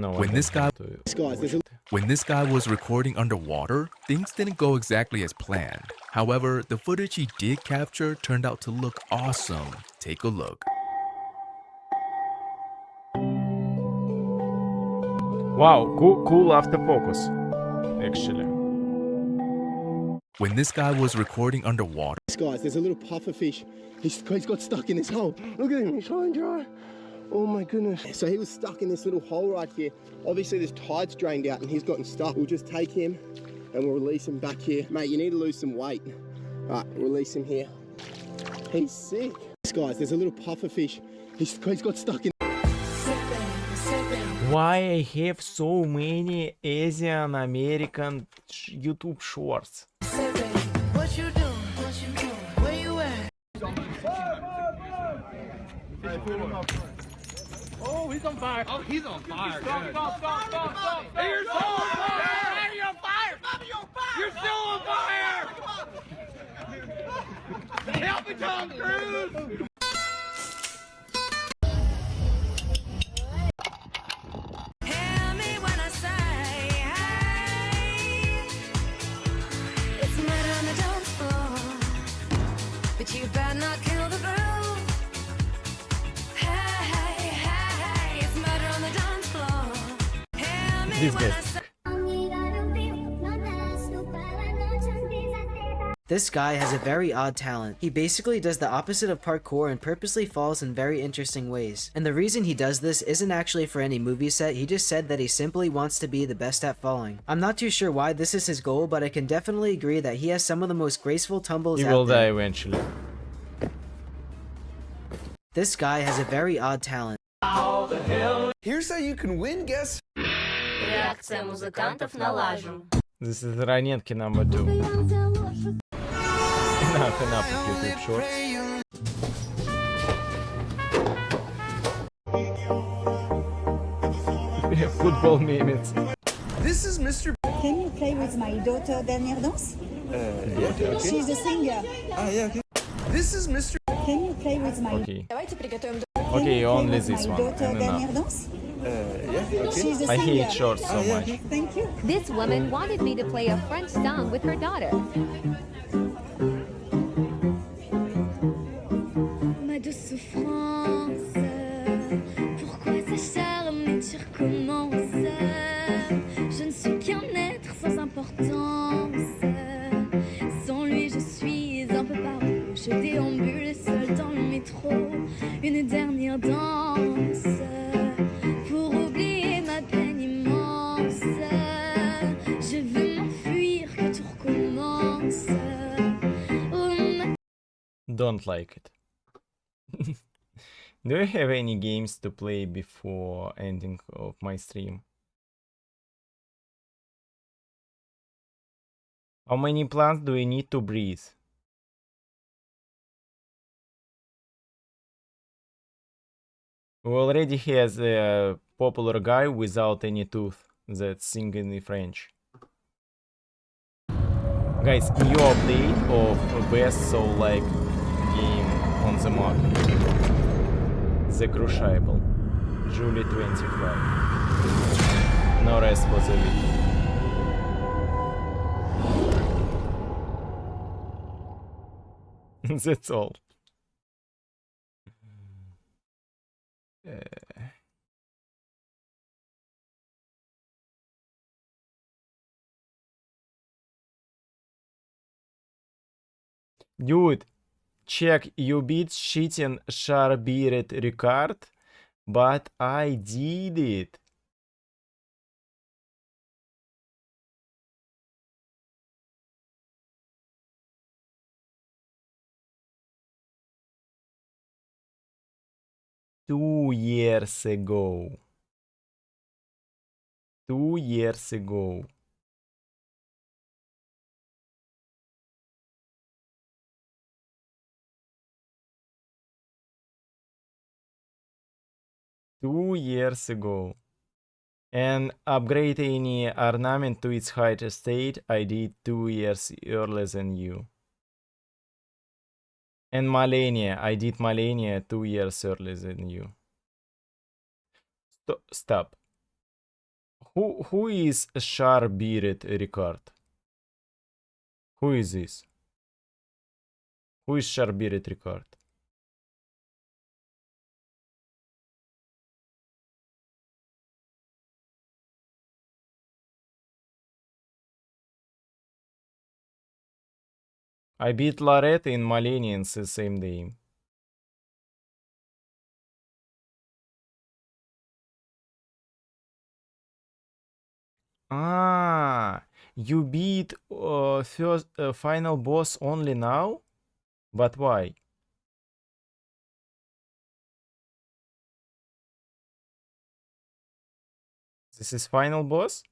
No, When this guy was recording underwater, things didn't go exactly as planned. However, the footage he did capture turned out to look awesome. Take a look. Wow, cool autofocus, actually. When this guy was recording underwater, Guys, there's a little puffer fish. He's got stuck in this hole. Look at him, he's trying to dry. Oh my goodness. So he was stuck in this little hole right here. Obviously this tide's drained out and he's gotten stuck. We'll just take him and we'll release him back here. Mate, you need to lose some weight. All right, release him here. He's sick. Guys, there's a little puffer fish. He's got stuck in. Why I have so many Asian American YouTube shorts? What you doing? Where you at? Oh, he's on fire. Oh, he's on fire. Stop. Hey, you're still on fire. Hey, you're on fire. You're still on fire. Help me, Tom Cruise. Hear me when I say, hey. It's murder on the dance floor, but you better not kill the groove. Hey, it's murder on the dance floor. Hear me when I say. This guy has a very odd talent. He basically does the opposite of parkour and purposely falls in very interesting ways. And the reason he does this isn't actually for any movie set, he just said that he simply wants to be the best at falling. I'm not too sure why this is his goal, but I can definitely agree that he has some of the most graceful tumbles He out will die there. eventually. This guy has a very odd talent. Here's how you can win guess. Реакция музыкантов на лажу. This is Ранетки number 2. Enough of YouTube shorts. Football memes. This is Mr. Can you play with my daughter dernière danse? Yeah. She's a singer. This is Mr. Can you play with my Okay. Давайте приготовим Okay, only this my one daughter and dernière enough. danse? Yeah. She's a I singer. hate shorts so much. Thank you. This woman wanted me to play a French song with her daughter. Ma douce souffrance, pourquoi s'acharner, tu recommences? Je ne suis qu'un être sans importance. Sans lui, je suis un peu partout. Je déambule seul dans le métro. Une dernière danse pour oublier ma peine immense. Je veux m'enfuir, que tout recommence. Oh, ma Don't like it. Do you have any games to play before ending of my stream? How many plants do you need to breathe? We already has a popular guy without any tooth that's singing in French. Guys, new update of best soul-like game on the market. The Crucible. July 25. No rest for the week. That's all. Dude, check, you beat cheating Sharbeated record, but I did it. Two years ago. 2 years ago. And upgrade any ornament to its highest state, I did 2 years earlier than you. And Malenia, I did Malenia 2 years earlier than you. Stop. Who is sharp-bearded Ricard? Who is this? Who is sharp-bearded Ricard? I beat Lorette in Malenians the same day. Ah, you beat first final boss only now? But why? This is final boss?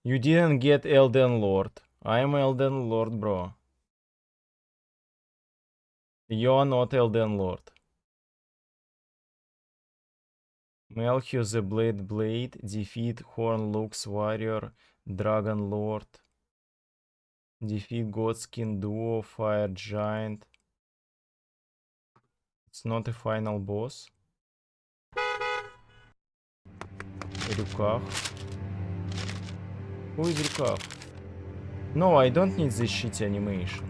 You didn't get Elden Lord. I'm Elden Lord, bro. You're not Elden Lord. Melchior the Blade, defeat Horn Lux Warrior, Dragon Lord, defeat Godskin Duo, Fire Giant. It's not a final boss. Rukach. Who is Rukach? No, I don't need this shitty animation.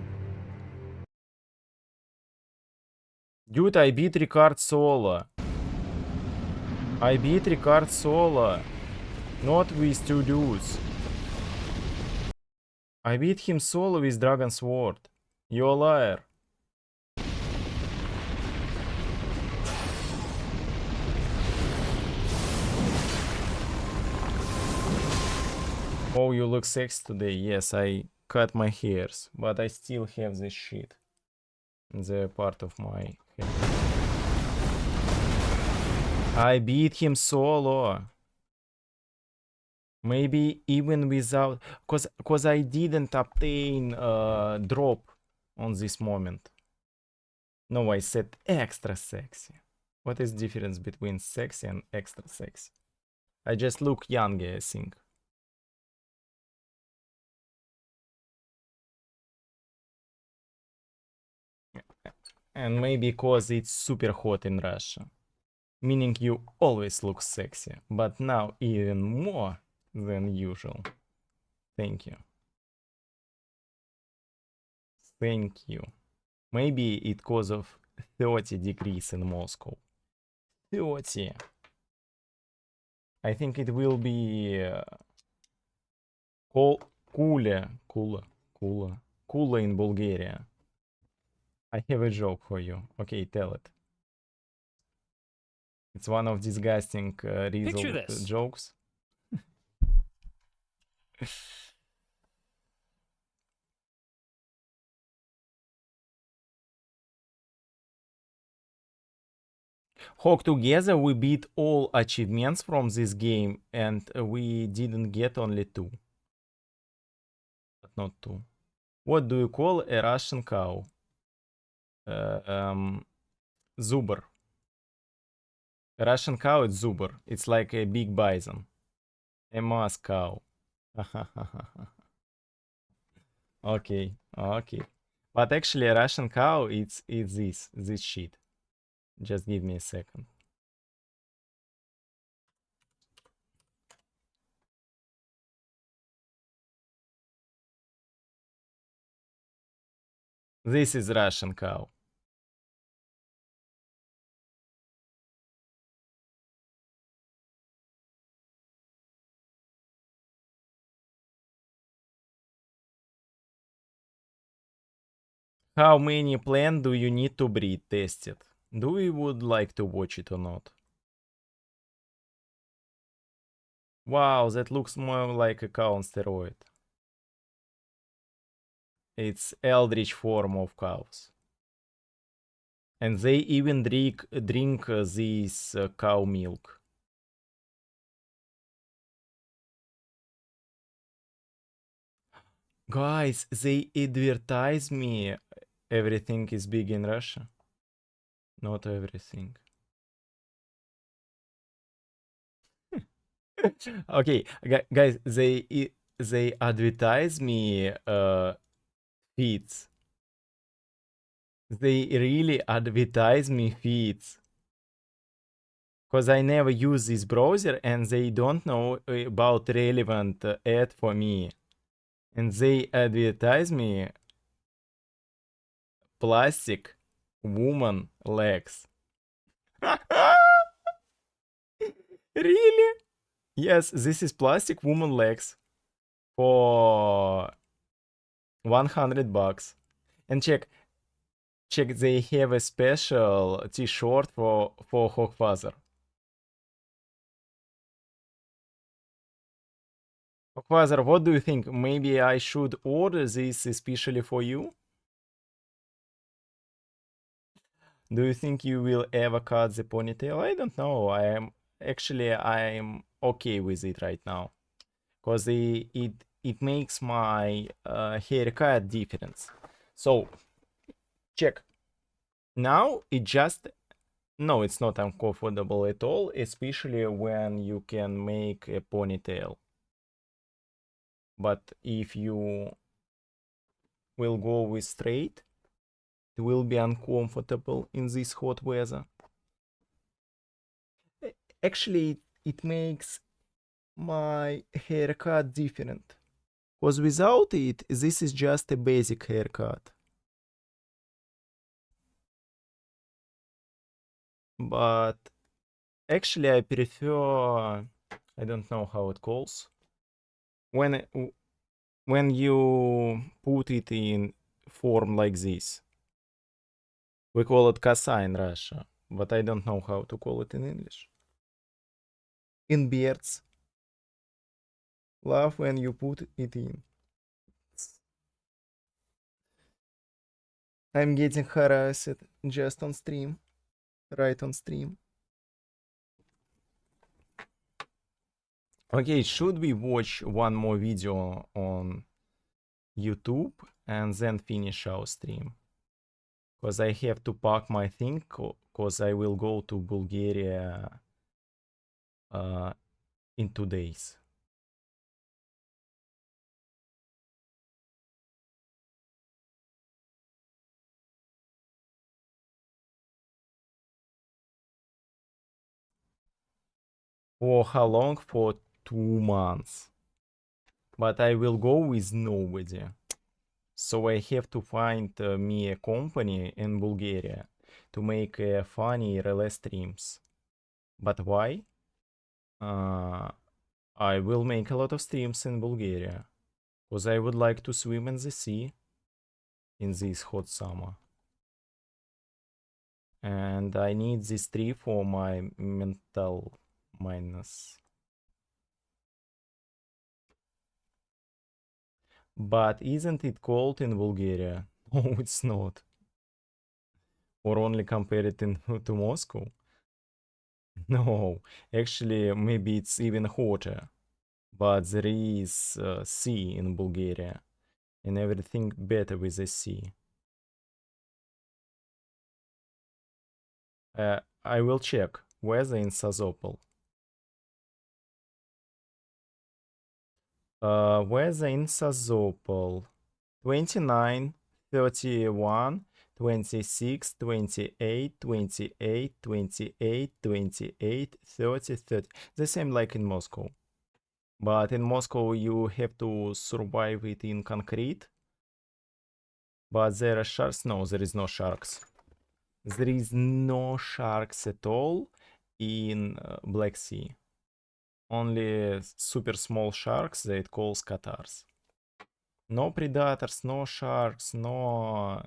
Dude, I beat Ricard solo. I beat Ricard solo. Not with 2 dudes. I beat him solo with Dragon Sword. You're a liar. Oh, you look sexy today. Yes, I cut my hairs, but I still have this shit. The part of my hair. I beat him solo. Maybe even without, cause I didn't obtain drop on this moment. No, I said extra sexy. What is the difference between sexy and extra sexy? I just look younger, I think. And maybe cause it's super hot in Russia. Meaning you always look sexy, but now even more than usual. Thank you. Thank you. Maybe it cause of 30 degrees in Moscow. 30. I think it will be cooler in Bulgaria. I have a joke for you. Okay, tell it. It's one of disgusting jokes. Hawk, together we beat all achievements from this game and we didn't get only 2. But not 2. What do you call a Russian cow? Zubr. A Russian cow is Zubr. It's like a big bison. A mouse cow. Okay, okay. But actually a Russian cow, it's this shit. Just give me a second. This is Russian cow. How many plants do you need to breed? Test it. Do we would like to watch it or not? Wow, that looks more like a cow on steroid. It's eldritch form of cows. And they even drink this cow milk. Guys, they advertise me everything is big in Russia. Not everything. Okay, guys, they advertise me feeds. They really advertise me feeds. Because I never use this browser and they don't know about relevant ad for me. And they advertise me plastic woman legs. Really? Yes, this is plastic woman legs for $100. And check, they have a special t-shirt for Hogfather. Hogfather, what do you think? Maybe I should order this especially for you? Do you think you will ever cut the ponytail? I don't know. I'm okay with it right now. Because it makes my haircut difference. So, check. Now it just... No, it's not uncomfortable at all, especially when you can make a ponytail. But if you will go with straight, it will be uncomfortable in this hot weather. Actually, it makes my haircut different. Because without it, this is just a basic haircut. But actually, I prefer... I don't know how it calls. When you put it in form like this. We call it коса in Russia, but I don't know how to call it in English. In beards. Love when you put it in. I'm getting harassed just on stream. Right on stream. Okay, should we watch one more video on YouTube and then finish our stream? Because I have to pack my thing, because I will go to Bulgaria in 2 days. For how long? For 2 months. But I will go with nobody. So I have to find me a company in Bulgaria to make funny relay streams. But why? I will make a lot of streams in Bulgaria. Because I would like to swim in the sea in this hot summer. And I need this tree for my mental minus. But isn't it cold in Bulgaria? No, it's not. Or only compared to Moscow? No, actually, maybe it's even hotter. But there is sea in Bulgaria. And everything better with the sea. I will check weather in Sozopol. Weather in Sozopol. 29, 31, 26, 28, 28, 28, 28, 30, 30. The same like in Moscow. But in Moscow you have to survive it in concrete. But there are sharks? No, there is no sharks. There is no sharks at all in Black Sea. Only super small sharks that calls catars. No predators, no sharks, no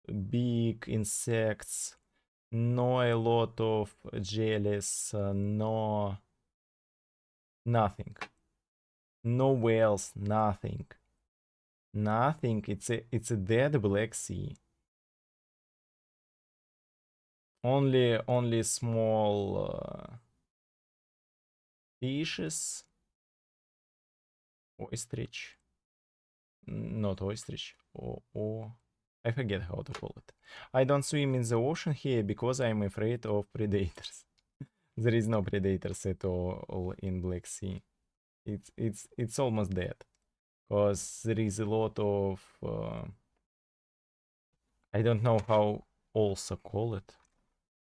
big insects, no a lot of jellies, no nothing. No whales, nothing. Nothing. It's a dead Black Sea. Only small fishes, ostrich. not ostrich. Or I forget how to call it. I don't swim in the ocean here because I'm afraid of predators. There is no predators at all in Black Sea. It's almost dead. Because there is a lot of I don't know how also call it.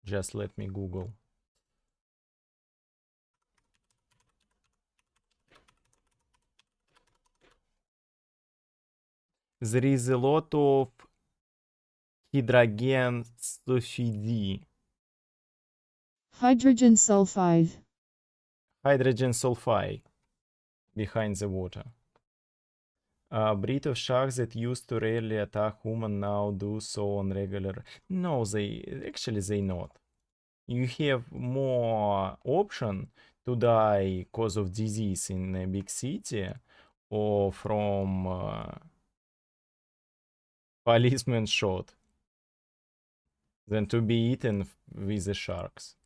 Just let me Google. There is a lot of hydrogen sulfide. Hydrogen sulfide. Hydrogen sulfide behind the water. A breed of sharks that used to rarely attack human now do so on regular. No, they not. You have more option to die because of disease in a big city or from policeman shot than to be eaten with the sharks.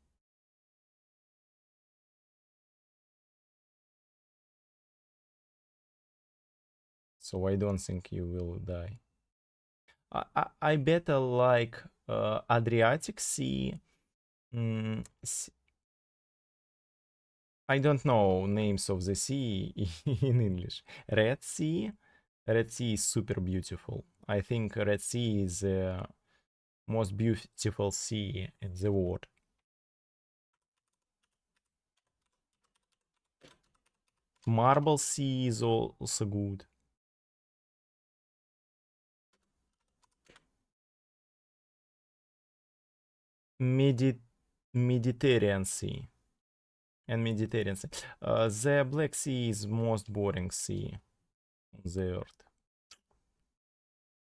So I don't think you will die. I better like Adriatic Sea. I don't know names of the sea in English. Red Sea. Red Sea is super beautiful. I think Red Sea is the most beautiful sea in the world. Marble Sea is also good. Mediterranean Sea. And Mediterranean Sea. The Black Sea is most boring sea on the earth.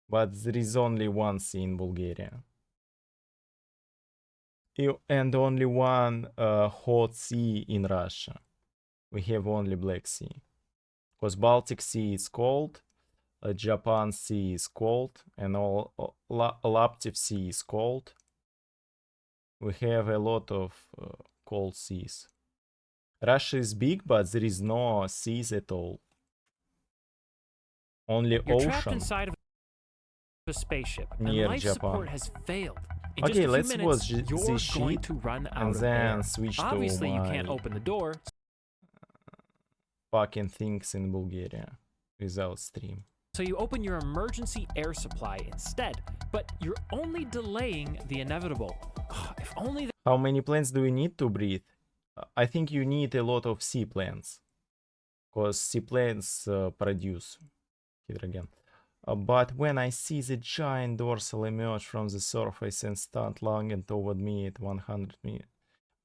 But there is only one sea in Bulgaria. And only one hot sea in Russia. We have only Black Sea. Because Baltic Sea is cold, Japan Sea is cold, and Laptev Sea is cold. We have a lot of cold seas. Russia is big, but there is no seas at all. Only You're ocean. trapped inside of a spaceship, near and life Japan. support has failed. In Okay, just a let's few minutes, watch you're this going sheet to run out and of then air. switch Obviously, to you my can't open the door. fucking things in Bulgaria without stream. So you open your emergency air supply instead, but you're only delaying the inevitable. If only How many plants do we need to breathe? I think you need a lot of sea plants. Because sea plants produce hydrogen. But when I see the giant dorsal emerge from the surface and start lunging toward me at 100 meters,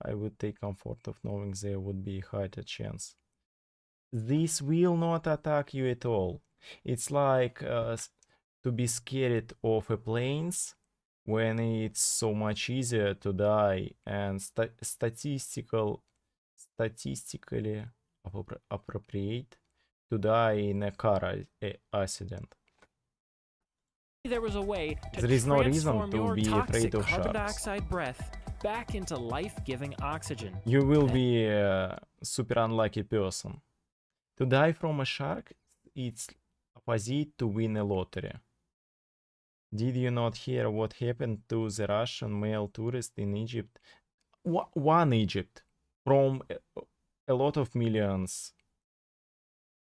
I would take comfort of knowing there would be a higher chance. This will not attack you at all. It's like to be scared of a planes when it's so much easier to die and statistically appropriate to die in a car accident. there was a way to There is no reason transform to your be toxic afraid of carbon sharks. dioxide breath back into life-giving oxygen. You will be a super unlucky person. To die from a shark, it's opposite to win a lottery. Did you not hear what happened to the Russian male tourist in Egypt? One Egypt, from a lot of millions.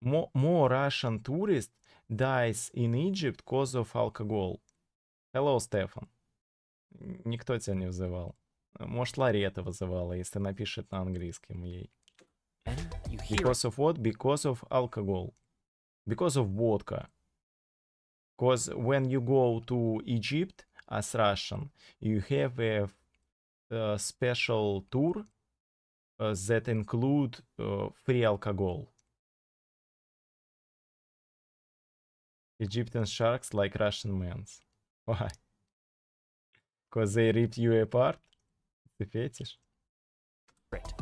More Russian tourists dies in Egypt because of alcohol. Hello, Стефан. Никто тебя не вызывал. Может, Ларета вызывала, если напишет на английском ей. Because of what? Because of alcohol. Because of vodka. Because when you go to Egypt as Russian, you have a special tour that include free alcohol. Egyptian sharks like Russian men. Why? Because they ripped you apart? It's a fetish. Great.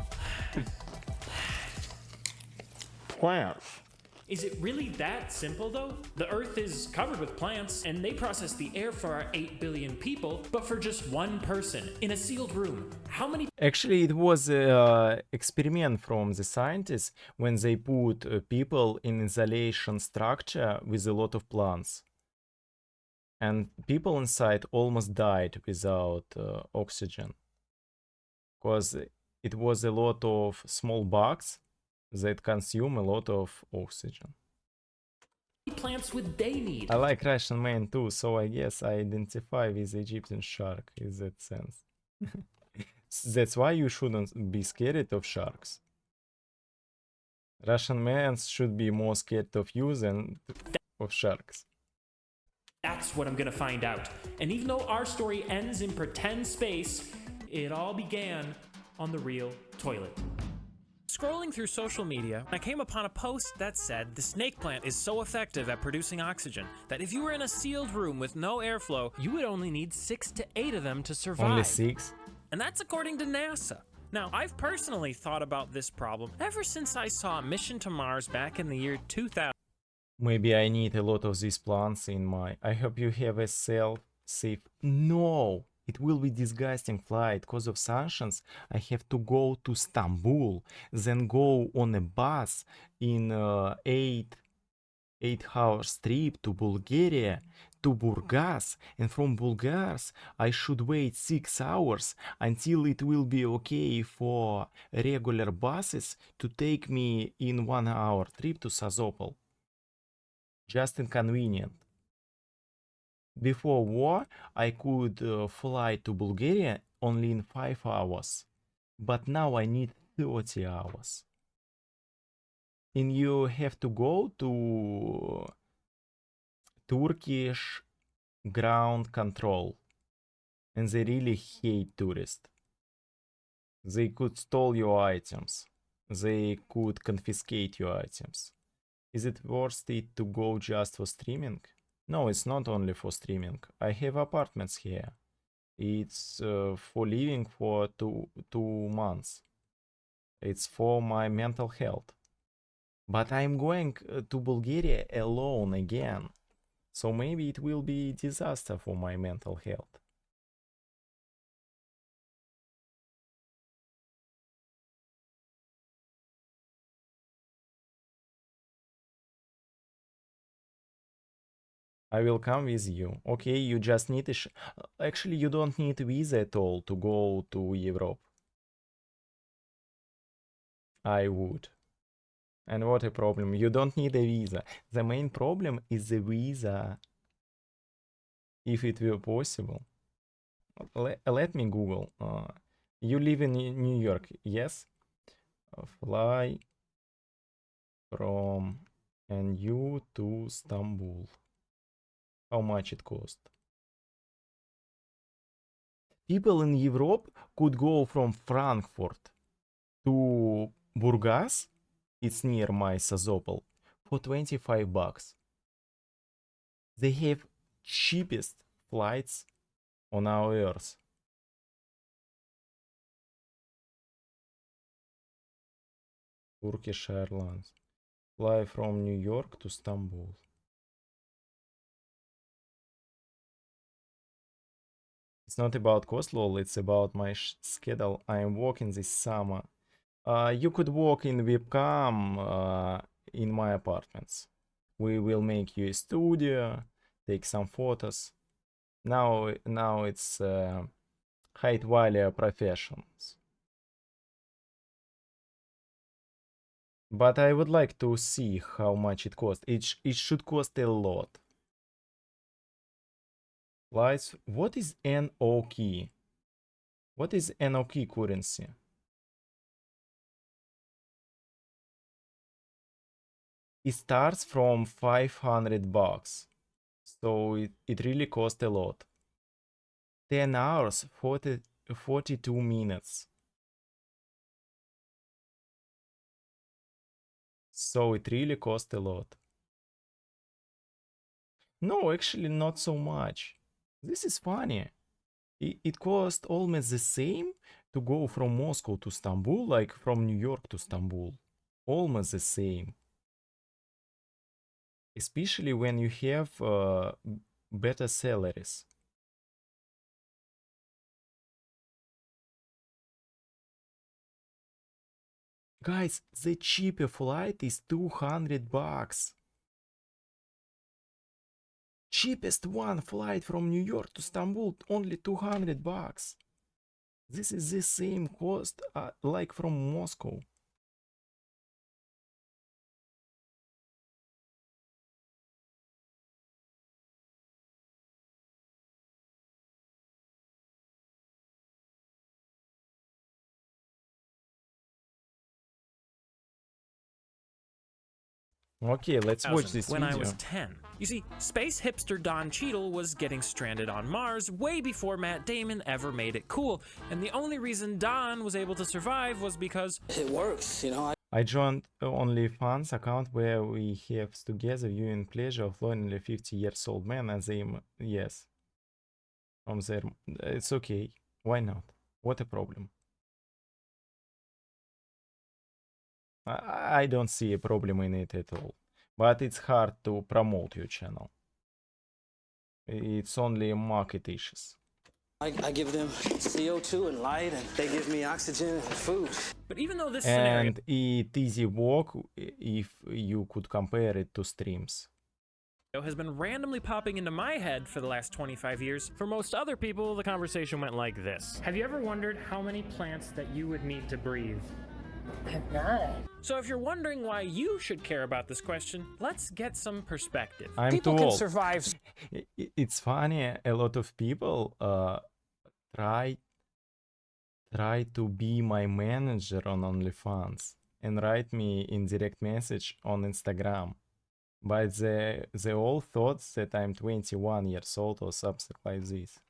Plants. Is it really that simple though? The Earth is covered with plants, and they process the air for our 8 billion people, but for just one person in a sealed room. How many? Actually, it was an experiment from the scientists when they put people in isolation structure with a lot of plants. And people inside almost died without oxygen. Because it was a lot of small bugs that consume a lot of oxygen. Plants would they need? I like Russian man too, so I guess I identify with Egyptian shark in that sense. That's why you shouldn't be scared of sharks. Russian men should be more scared of you than of sharks. That's what I'm gonna find out. And even though our story ends in pretend space, it all began on the real toilet. Scrolling through social media, I came upon a post that said the snake plant is so effective at producing oxygen that if you were in a sealed room with no airflow, you would only need 6 to 8 of them to survive. Only 6? And that's according to NASA. Now, I've personally thought about this problem ever since I saw Mission to Mars back in the year 2000. Maybe I need a lot of these plants in my... I hope you have a safe... No! It will be disgusting flight. Because of sanctions, I have to go to Istanbul, then go on a bus in 8-hour trip to Bulgaria, to Burgas, and from Bulgars I should wait 6 hours until it will be okay for regular buses to take me in 1 hour trip to Sozopol. Just inconvenient. Before war, I could fly to Bulgaria only in 5 hours, but now I need 30 hours. And you have to go to Turkish ground control, and they really hate tourists. They could steal your items. They could confiscate your items. Is it worth it to go just for streaming? No, it's not only for streaming. I have apartments here. It's for living for two months. It's for my mental health. But I'm going to Bulgaria alone again. So maybe it will be a disaster for my mental health. I will come with you. Okay, you just need a actually, you don't need a visa at all to go to Europe. I would. And what a problem. You don't need a visa. The main problem is the visa. If it were possible. Let me Google. You live in New York, yes? Fly from NU to Istanbul. How much it cost? People in Europe could go from Frankfurt to Burgas, it's near my Sozopol, for $25. They have cheapest flights on our earth. Turkish Airlines. Fly from New York to Istanbul. It's not about cost, lol, it's about my schedule. I am working this summer. You could work in webcam in my apartments. We will make you a studio, take some photos. Now it's high value professions. But I would like to see how much it costs. It should cost a lot. Lights. What is NOK? What is NOK currency? It starts from $500, so it really costs a lot. 10 hours, 42 minutes. So it really costs a lot. No, actually not so much. This is funny. It costs almost the same to go from Moscow to Istanbul, like from New York to Istanbul. Almost the same. Especially when you have better salaries. Guys, the cheaper flight is $200. Cheapest one flight from New York to Istanbul, only $200. This is the same cost like from Moscow. Okay, let's watch this when video. I was 10. You see, space hipster Don Cheadle was getting stranded on Mars way before Matt Damon ever made it cool, and the only reason Don was able to survive was because it works, you know. I joined OnlyFans account where we have together viewing pleasure of lonely 50-year-old man as a yes. From there, it's okay. Why not? What a problem? I don't see a problem in it at all. But it's hard to promote your channel. It's only market issues. I give them CO2 and light, and they give me oxygen and food. But even though this scenario And it easy work if you could compare it to streams. has been randomly popping into my head for the last 25 years, for most other people, the conversation went like this. Have you ever wondered how many plants that you would need to breathe? I've not. So if you're wondering why you should care about this question, let's get some perspective. I'm People too can old. survive. It's funny, a lot of people try to be my manager on OnlyFans and write me in direct message on Instagram. But they all thought that I'm 21 years old or something like this.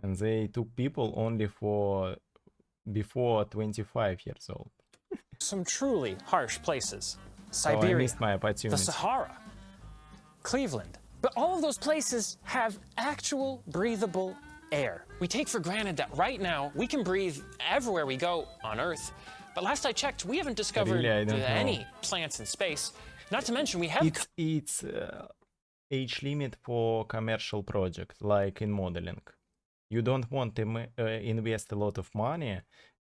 And they took people only for before 25 years old. Some truly harsh places. So I Siberia, missed my opportunity. the Sahara, Cleveland. But all of those places have actual breathable air. We take for granted that right now we can breathe everywhere we go on Earth. But last I checked, we haven't discovered Really, I don't know. any plants in space. Not to mention we have... It's age limit for commercial project, like in modeling. You don't want to invest a lot of money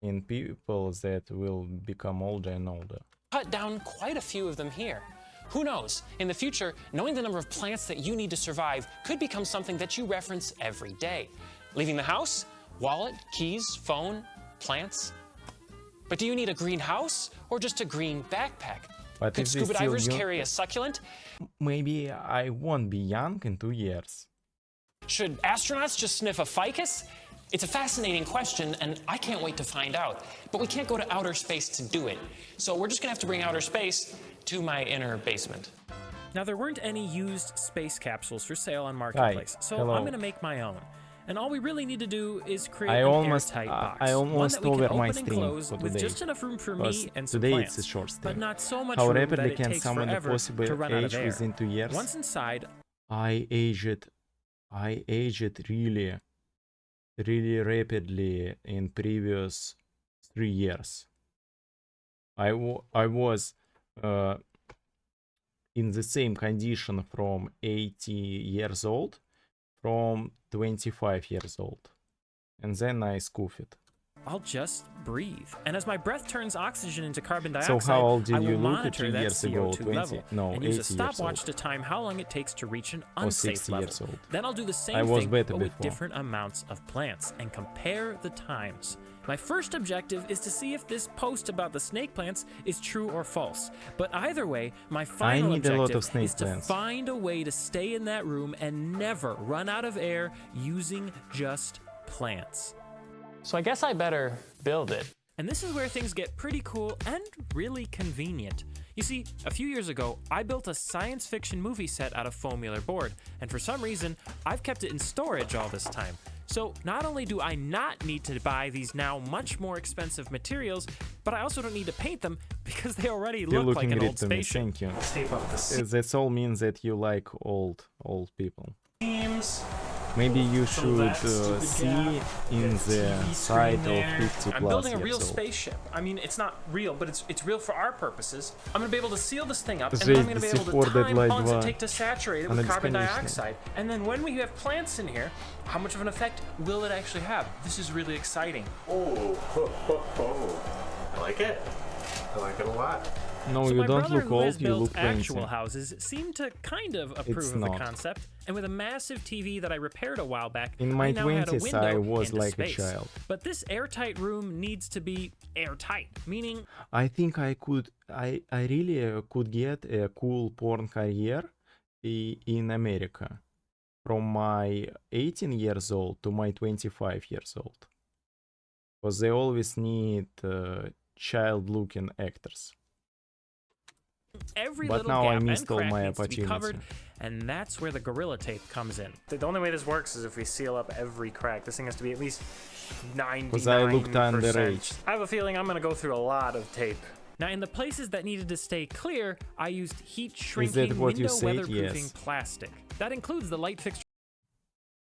in people that will become older and older. Cut down quite a few of them here. Who knows? In the future, knowing the number of plants that you need to survive could become something that you reference every day. Leaving the house? Wallet, keys, phone, plants. But do you need a green house or just a green backpack? But Could if they scuba still divers young- carry a succulent? Maybe I won't be young in 2 years. Should astronauts just sniff a ficus? It's a fascinating question, and I can't wait to find out. But we can't go to outer space to do it. So we're just gonna have to bring outer space to my inner basement. Now, there weren't any used space capsules for sale on Marketplace, so Hello. I'm gonna make my own. And all we really need to do is create I an almost airtight box. I one almost that we can over my open and stream close for with today. just enough room for Because me and some today plants, it's a short stream. but not so much How room rapidly that it can takes someone the forever possible to run out age of air. within 2 years? Once inside, I aged really rapidly in previous 3 years. I was in the same condition from 80 years old, from 25 years old, and then I scoofed. I'll just breathe. And as my breath turns oxygen into carbon So dioxide, how old did I will you look monitor 2 that years ago? CO2 20? level No, and 80 use a years stopwatch old. to time how long it takes to reach an Or unsafe 60 level. years old. Then I'll do the same I was thing, better but with before. different amounts of plants and compare the times. My first objective is to see if this post about the snake plants is true or false. But either way, my final need a lot objective of snake is to plants. find a way to stay in that room and never run out of air using just plants. So I guess I better build it. And this is where things get pretty cool and really convenient. You see, a few years ago, I built a science fiction movie set out of foamular board, and for some reason, I've kept it in storage all this time. So not only do I not need to buy these now much more expensive materials, but I also don't need to paint them because they already You're look like looking an great old to me, spaceship. thank you. Tape up the That's all means that you like old people. seams. Maybe you should see in the side of 50 I'm plus building a real years old. spaceship. I mean, it's not real, but it's real for our purposes. I'm gonna be able to seal this thing up, and then Жесть, I'm gonna до be сих able to пор time Dead Light how long 2. does it take to saturate it Она with carbon бесконечная. dioxide. And then when we have plants in here, how much of an effect will it actually have? This is really exciting. Oh, I like it. I like it a lot. No, So you my don't brother, look who has old, you built look 20. actual houses, seemed to kind of approve It's of the not. concept, and with a massive TV that I repaired a while back, In my I now had a 20s, window I was into like space. a child. But this airtight room needs to be airtight, meaning I think I really could get a cool porn career in America from my 18 years old to my 25 years old. Because they always need child-looking actors. every But little now I gap missed and all crack my needs to be covered, opportunity. and that's where the Gorilla Tape comes in. The only way this works is if we seal up every crack. This thing has to be at least 99%. Because I looked underage. I have a feeling I'm gonna go through a lot of tape. Now, in the places that needed to stay clear, I used heat-shrinking, what you window said? weatherproofing Yes. plastic. That includes the light fixtures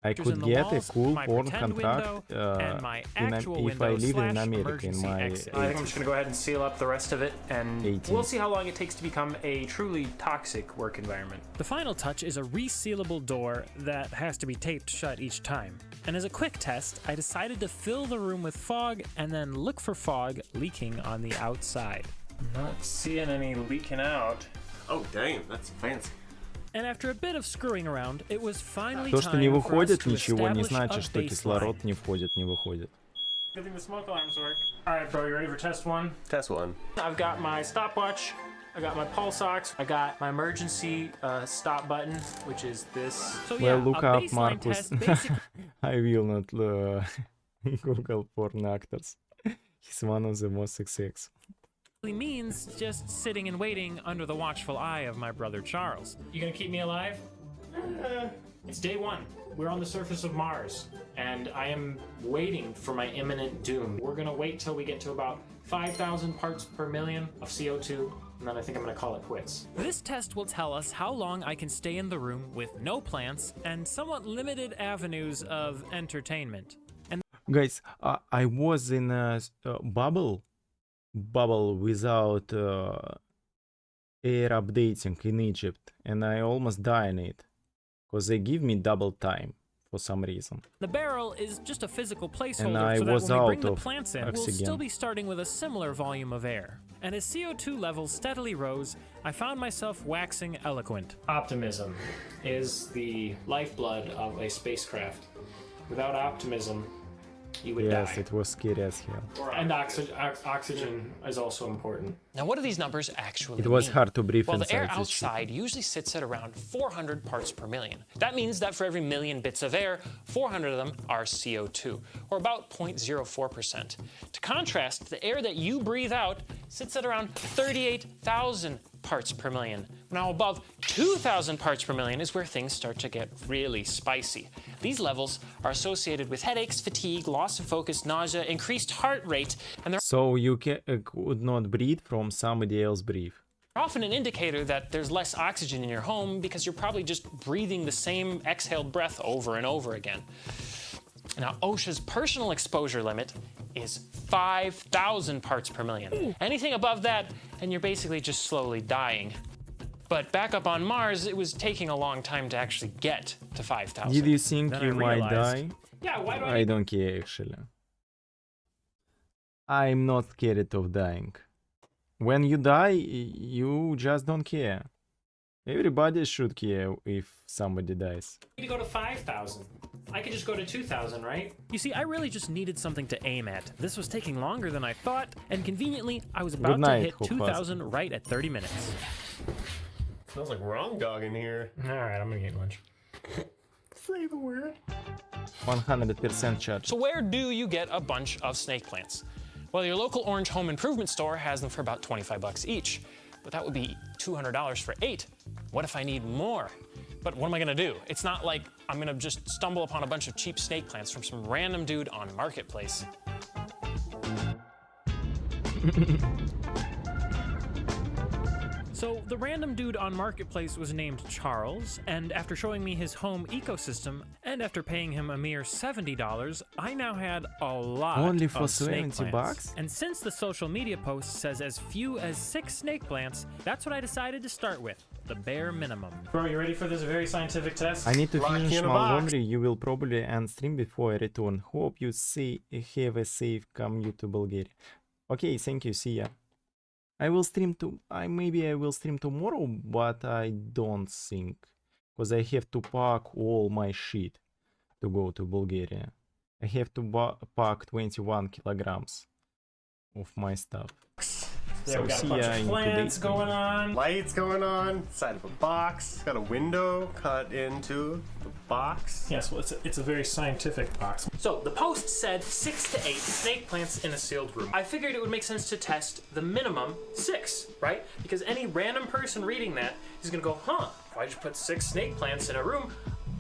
I in could the get a walls, cool my porn pretend contract window, and my actual if I window live in slash America in emergency my exit. I think I'm just gonna go ahead and seal up the rest of it, and 18. we'll see how long it takes to become a truly toxic work environment. The final touch is a resealable door that has to be taped shut each time. And as a quick test, I decided to fill the room with fog and then look for fog leaking on the outside. Not seeing any leaking out. Oh, damn, that's fancy. And after a bit of screwing around, it was finally То, что не time for us выходит to ничего, не establish значит, a что baseline. кислород не входит, не выходит. Good thing the smoke alarms work. All right, bro, you ready for test one? Test one. I've got my stopwatch, I got my pulse ox, I got my emergency stop button, which is this. So yeah, Well, look a up, baseline Marcus. test basically I will not Google porn actors. He's one of the most successful. means just sitting and waiting under the watchful eye of my brother Charles. You gonna keep me alive? It's day one. We're on the surface of Mars, and I am waiting for my imminent doom. We're gonna wait till we get to about 5,000 parts per million of CO2, and then I think I'm gonna call it quits. This test will tell us how long I can stay in the room with no plants and somewhat limited avenues of entertainment. And Guys, I was in a bubble without air updating in Egypt, and I almost died in it because they give me double time for some reason. the barrel is just a physical placeholder And I so that was when we bring out the of plants in, we'll oxygen. still be starting with a similar volume of air. And as CO2 levels steadily rose, I found myself waxing eloquent. Optimism is the lifeblood of a spacecraft. Without optimism, you would Yes, die. it was scary as hell. And oxygen is also important. Now, what do these numbers actually It was mean? hard to breathe Well, the air inside this ship. outside usually sits at around 400 parts per million. That means that for every million bits of air, 400 of them are CO2, or about 0.04%. To contrast, the air that you breathe out sits at around 38,000 parts per million. Now, above 2,000 parts per million is where things start to get really spicy. These levels are associated with headaches, fatigue, loss of focus, nausea, increased heart rate, and they're So you could not breathe from somebody else breathe. often an indicator that there's less oxygen in your home because you're probably just breathing the same exhaled breath over and over again. Now, OSHA's personal exposure limit is 5,000 parts per million. Anything above that, and you're basically just slowly dying. But back up on Mars, it was taking a long time to actually get to 5,000. Did you think Then you I might realized- die? Yeah, why do I don't care actually. I'm not scared of dying. When you die, you just don't care. Everybody should care if somebody dies. need to go to 5,000. I could just go to 2,000, right? You see, I really just needed something to aim at. This was taking longer than I thought, and conveniently, I was about night, to hit Hope 2,000 right at 30 minutes. Smells like wrong dog in here. All right, I'm gonna get lunch. Say the word. 100% charge. So where do you get a bunch of snake plants? Well, your local Orange home improvement store has them for about 25 bucks each. But that would be $200 for 8. What if I need more? But what am I gonna do? It's not like I'm gonna just stumble upon a bunch of cheap snake plants from some random dude on Marketplace. So the random dude on Marketplace was named Charles, and after showing me his home ecosystem, and after paying him a mere $70, I now had a lot Only for of snake 70 plants. bucks? And since the social media post says as few as 6 snake plants, that's what I decided to start with, the bare minimum. Bro, you ready for this very scientific test? I need to Lock finish in a my box. laundry. You will probably end stream before I return. Hope you have a safe commute to Bulgaria. Okay, thank you. See ya. I will stream maybe I will stream tomorrow, but I don't think, because I have to pack all my shit to go to Bulgaria. I have to pack 21 kilograms of my stuff. There, we got a bunch of plants going on. Lights going on. Side of a box. Got a window cut into the box. Yes, well, it's a very scientific box. So the post said 6 to 8 snake plants in a sealed room. I figured it would make sense to test the minimum 6, right? Because any random person reading that is gonna go, huh, if I just put 6 snake plants in a room,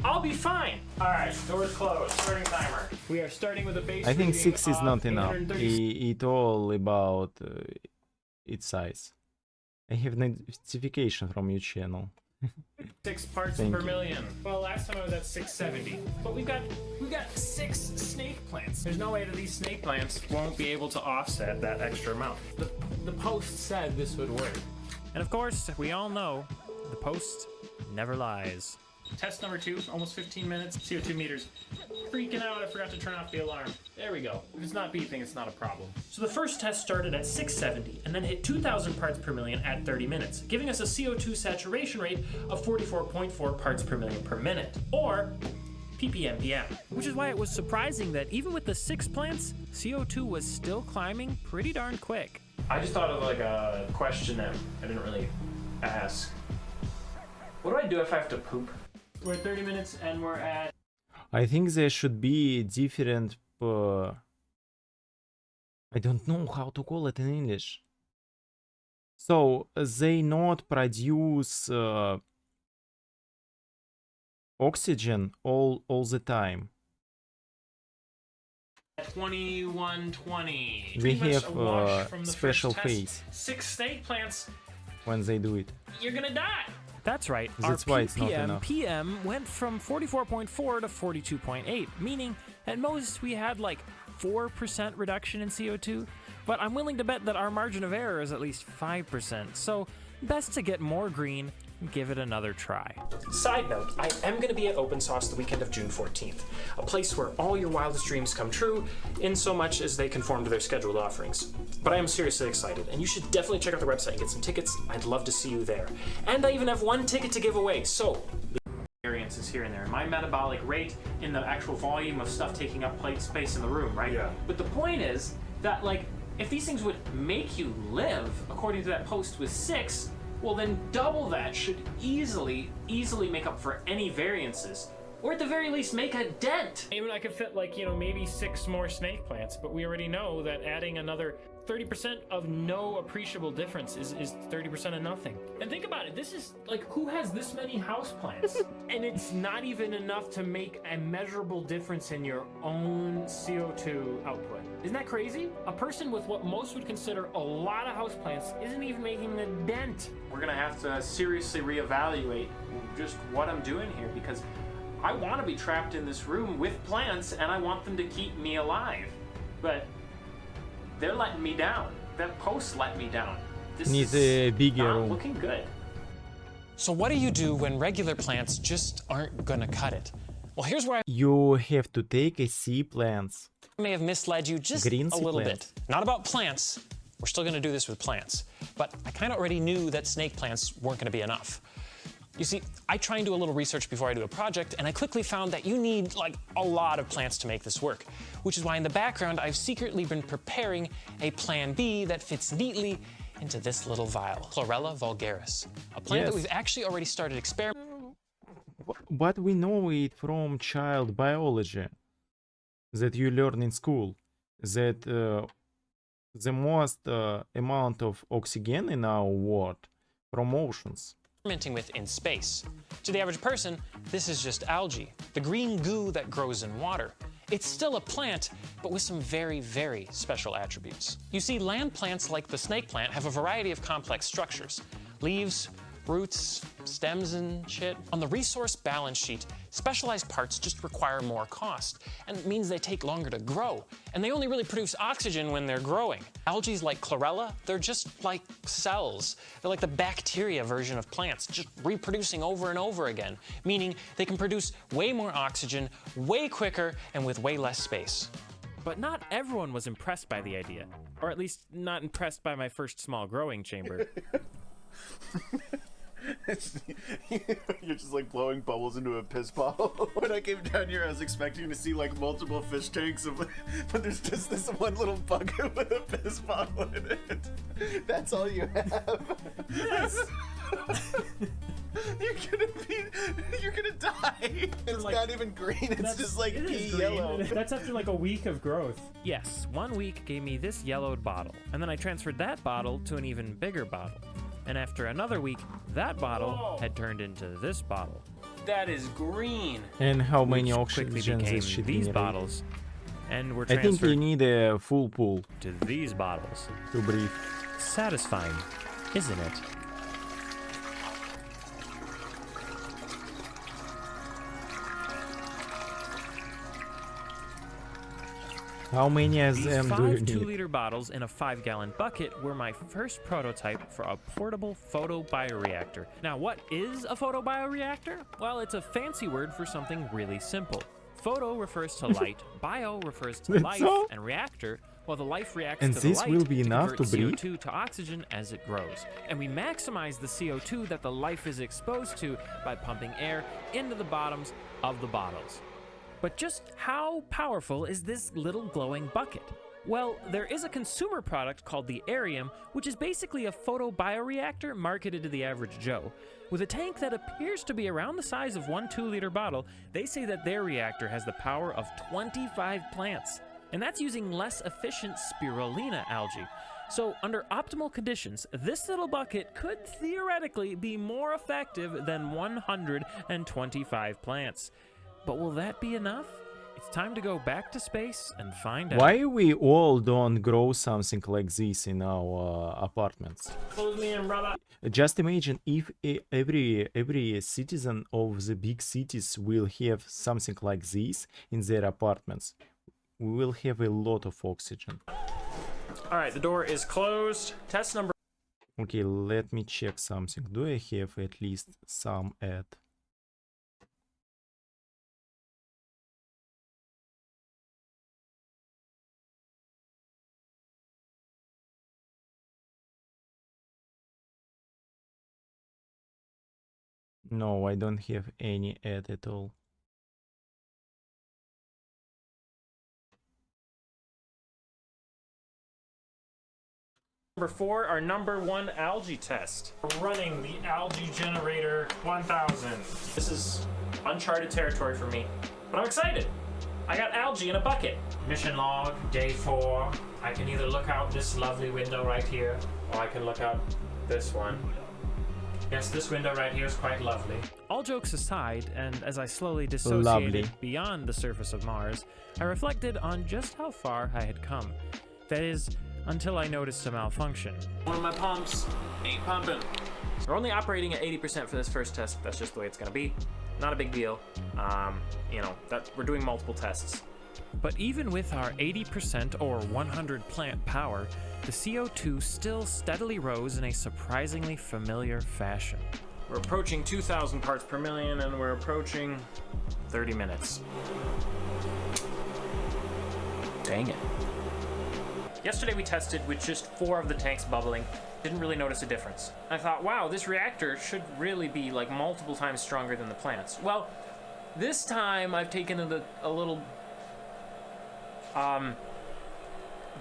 I'll be fine. All right, doors closed, starting timer. We are starting with a base I think reading 6 is of not enough. 836. It's all about its size. I have notification from your channel. 6 parts Thank per you. million. Well, last time I was at 670. But we've got 6 snake plants. There's no way that these snake plants won't be able to offset that extra amount. The post said this would work. And of course, we all know the post never lies. Test number 2, almost 15 minutes, CO2 meters. Freaking out, I forgot to turn off the alarm. There we go. If it's not beeping, it's not a problem. So the first test started at 670 and then hit 2,000 parts per million at 30 minutes, giving us a CO2 saturation rate of 44.4 parts per million per minute, or ppm. Which is why it was surprising that even with the 6 plants, CO2 was still climbing pretty darn quick. I just thought of like a question that I didn't really ask. What do I do if I have to poop? We're at 30 minutes and we're at... I think there should be different. I don't know how to call it in English. So they not produce oxygen all the time. At 2120. We Pretty much have a wash from the special first test. phase 6 snake plants, when they do it. you're gonna die. That's right. That's our why it's not ppm enough. PM went from 44.4 to 42.8, meaning at most we had like 4% reduction in CO2, but I'm willing to bet that our margin of error is at least 5%, so best to get more green and give it another try. Side note, I am going to be at Open Sauce the weekend of June 14th, a place where all your wildest dreams come true in so much as they conform to their scheduled offerings. But I am seriously excited, and you should definitely check out the website and get some tickets. I'd love to see you there. And I even have 1 ticket to give away, so variances here and there. My metabolic rate in the actual volume of stuff taking up space in the room, right? Yeah. But the point is that, like, if these things would make you live, according to that post with 6, well then double that should easily make up for any variances. Or at the very least make a dent. Even I could fit like, maybe 6 more snake plants, but we already know that adding another 30% of no appreciable difference is 30% of nothing. And think about it, this is like, who has this many houseplants? And it's not even enough to make a measurable difference in your own CO2 output. Isn't that crazy? A person with what most would consider a lot of houseplants isn't even making a dent. We're gonna have to seriously reevaluate just what I'm doing here, because I want to be trapped in this room with plants and I want them to keep me alive. But they're letting me down. That post let me down. This Need is a bigger not room. looking good. So what do you do when regular plants just aren't gonna cut it? Well, here's where I You have to take a sea plants. may have misled you just Green a sea little plants. bit. Not about plants. We're still gonna do this with plants. But I kind of already knew that snake plants weren't gonna be enough. You see, I try and do a little research before I do a project, and I quickly found that you need like a lot of plants to make this work, which is why in the background I've secretly been preparing a plan B that fits neatly into this little vial, Chlorella vulgaris, a plant that Yes. we've actually already started experimenting. But we know it from child biology that you learn in school, that the most amount of oxygen in our world from oceans. Experimenting with in space. To the average person, this is just algae, the green goo that grows in water. It's still a plant, but with some very, very special attributes. You see, land plants like the snake plant have a variety of complex structures. leaves, roots, stems and shit. On the resource balance sheet, specialized parts just require more cost, and it means they take longer to grow, and they only really produce oxygen when they're growing. Algae like chlorella, they're just like cells. They're like the bacteria version of plants, just reproducing over and over again, meaning they can produce way more oxygen, way quicker, and with way less space. But not everyone was impressed by the idea, or at least not impressed by my first small growing chamber. You're just like blowing bubbles into a piss bottle. When I came down here, I was expecting to see like multiple fish tanks, but there's just this one little bucket with a piss bottle in it. That's all you have. Yes. You're gonna die. It's like, not even green. It's just like pea yellow. That's after like a week of growth. Yes, 1 week gave me this yellowed bottle, and then I transferred that bottle to an even bigger bottle. And after another week, that bottle had turned into this bottle. That is green. And how many Which quickly oxygens became is she these generating? bottles, and were I think transferred you need a full pool to these bottles. to breathe. Satisfying, isn't it? How many of These them do 5 you need? 2-liter bottles in a 5-gallon bucket were my first prototype for a portable photobioreactor. Now, what is a photobioreactor? Well, it's a fancy word for something really simple. Photo refers to light, bio refers to That's life, all? and reactor, well, the life reacts And to the this light will be enough convert to breathe? CO2 to oxygen as it grows. And we maximize the CO2 that the life is exposed to by pumping air into the bottoms of the bottles. But just how powerful is this little glowing bucket? Well, there is a consumer product called the Arium, which is basically a photobioreactor marketed to the average Joe. With a tank that appears to be around the size of one 2-liter bottle, they say that their reactor has the power of 25 plants. And that's using less efficient spirulina algae. So under optimal conditions, this little bucket could theoretically be more effective than 125 plants. But will that be enough? It's time to go back to space and find out. Why we all don't grow something like this in our apartments? Close me in, brother. Just imagine if every citizen of the big cities will have something like this in their apartments. We will have a lot of oxygen. All right, the door is closed. Test number. Okay, let me check something. Do I have at least some ad? No, I don't have any ad at all. Number 4, our number 1 algae test. Running the algae generator 1000. This is uncharted territory for me, but I'm excited. I got algae in a bucket. Mission log, day 4. I can either look out this lovely window right here, or I can look out this one. Yes, this window right here is quite lovely. All jokes aside, and as I slowly dissociated beyond the surface of Mars, I reflected on just how far I had come. That is, until I noticed a malfunction. One of my pumps ain't pumping. We're only operating at 80% for this first test. That's just the way it's gonna be. Not a big deal. You know, that we're doing multiple tests. But even with our 80% or 100 plant power, the CO2 still steadily rose in a surprisingly familiar fashion. We're approaching 2,000 parts per million, and we're approaching 30 minutes. Dang it. Yesterday we tested with just 4 of the tanks bubbling. Didn't really notice a difference. I thought, wow, this reactor should really be like multiple times stronger than the plants. Well, this time I've taken it a little...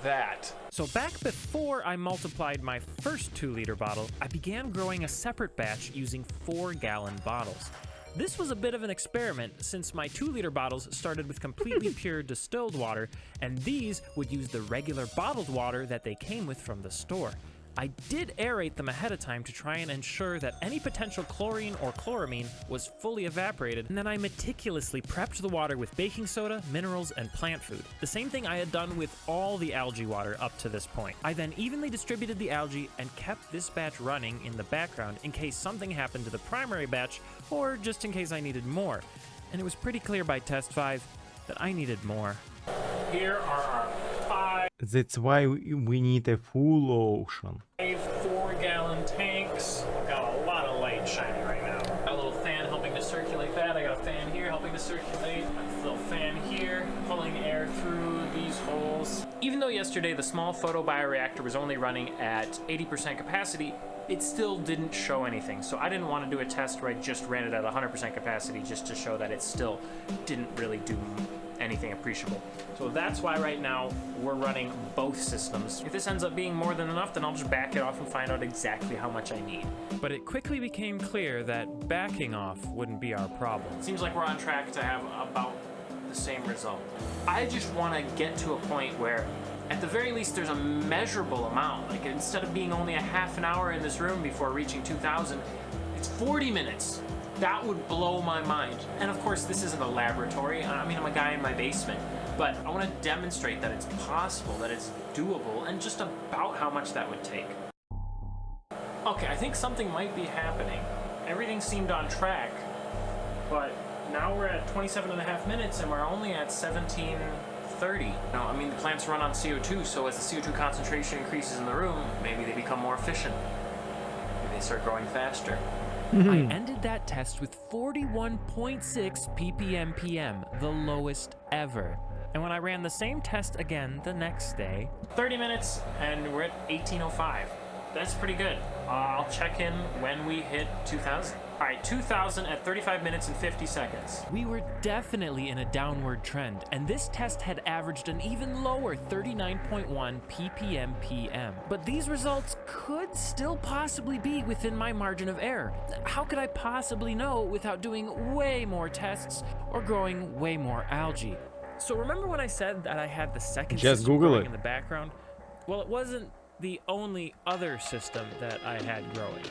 that. So back before I multiplied my first 2-liter bottle, I began growing a separate batch using 4-gallon bottles. This was a bit of an experiment since my 2-liter bottles started with completely pure distilled water, and these would use the regular bottled water that they came with from the store. I did aerate them ahead of time to try and ensure that any potential chlorine or chloramine was fully evaporated, and then I meticulously prepped the water with baking soda, minerals, and plant food. The same thing I had done with all the algae water up to this point. I then evenly distributed the algae and kept this batch running in the background in case something happened to the primary batch, or just in case I needed more. And it was pretty clear by test 5 that I needed more. Here are our 5 That's why we need a full ocean. 4-gallon tanks. Got a lot of light shining right now. Got a little fan helping to circulate that. I got a fan here helping to circulate. A little fan here pulling air through these holes. Even though yesterday the small photobioreactor was only running at 80% capacity, it still didn't show anything. So I didn't want to do a test where I just ran it at 100% capacity just to show that it still didn't really do anything appreciable. So that's why right now we're running both systems. If this ends up being more than enough, then I'll just back it off and find out exactly how much I need. But it quickly became clear that backing off wouldn't be our problem. Seems like we're on track to have about the same result. I just want to get to a point where at the very least there's a measurable amount. Like instead of being only a half an hour in this room before reaching 2,000, it's 40 minutes. That would blow my mind. And of course, this isn't a laboratory. I mean, I'm a guy in my basement, but I want to demonstrate that it's possible, that it's doable, and just about how much that would take. Okay, I think something might be happening. Everything seemed on track, but now we're at 27.5 minutes and we're only at 1730. Now, I mean, the plants run on CO2, so as the CO2 concentration increases in the room, maybe they become more efficient. Maybe they start growing faster. I ended that test with 41.6 ppm PM, the lowest ever. And when I ran the same test again the next day, 30 minutes and we're at 1805. That's pretty good. I'll check in when we hit 2,000. All right, 2,000 at 35 minutes and 50 seconds. We were definitely in a downward trend, and this test had averaged an even lower 39.1 ppm PM. But these results could still possibly be within my margin of error. How could I possibly know without doing way more tests or growing way more algae? So remember when I said that I had the second Just system Google growing it. in the background? Well, it wasn't the only other system that I had growing.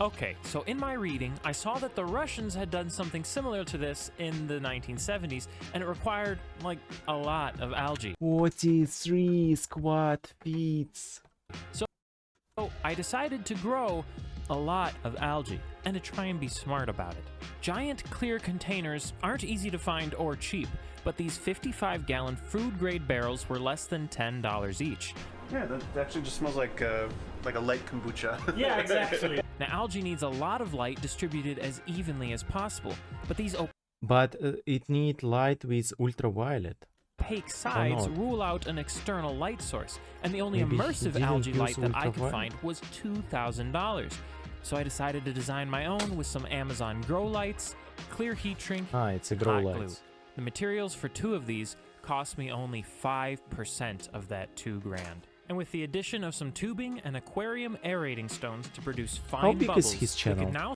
Okay, so in my reading, I saw that the Russians had done something similar to this in the 1970s, and it required, like, a lot of algae. 43 squat feet. So I decided to grow a lot of algae, and to try and be smart about it. Giant clear containers aren't easy to find or cheap, but these 55-gallon food-grade barrels were less than $10 each. Yeah, that actually just smells like a light kombucha. Yeah, exactly. Now, algae needs a lot of light distributed as evenly as possible, but these But it need light with ultraviolet. opaque sides not? rule out an external light source, and the only Maybe he immersive didn't algae use light that I could ultraviolet. find was $2,000. So I decided to design my own with some Amazon grow lights, clear heat shrink, It's a grow hot glue. lights. The materials for 2 of these cost me only 5% of that $2,000. And with the addition of some tubing and aquarium aerating stones to produce fine How big bubbles, is his we channel? can now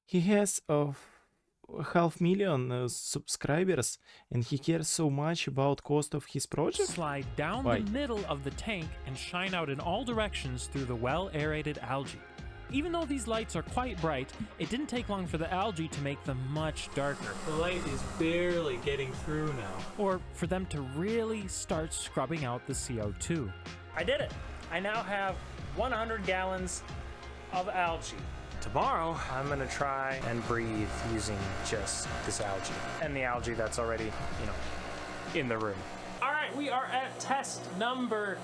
He has 500,000 subscribers, and he cares so much about cost of his project. slide down Why? the middle of the tank and shine out in all directions through the well-aerated algae. Even though these lights are quite bright, it didn't take long for the algae to make them much darker. The light is barely getting through now. Or for them to really start scrubbing out the CO2. I did it! I now have 100 gallons of algae. Tomorrow, I'm gonna try and breathe using just this algae. And the algae that's already, in the room. All right, we are at test number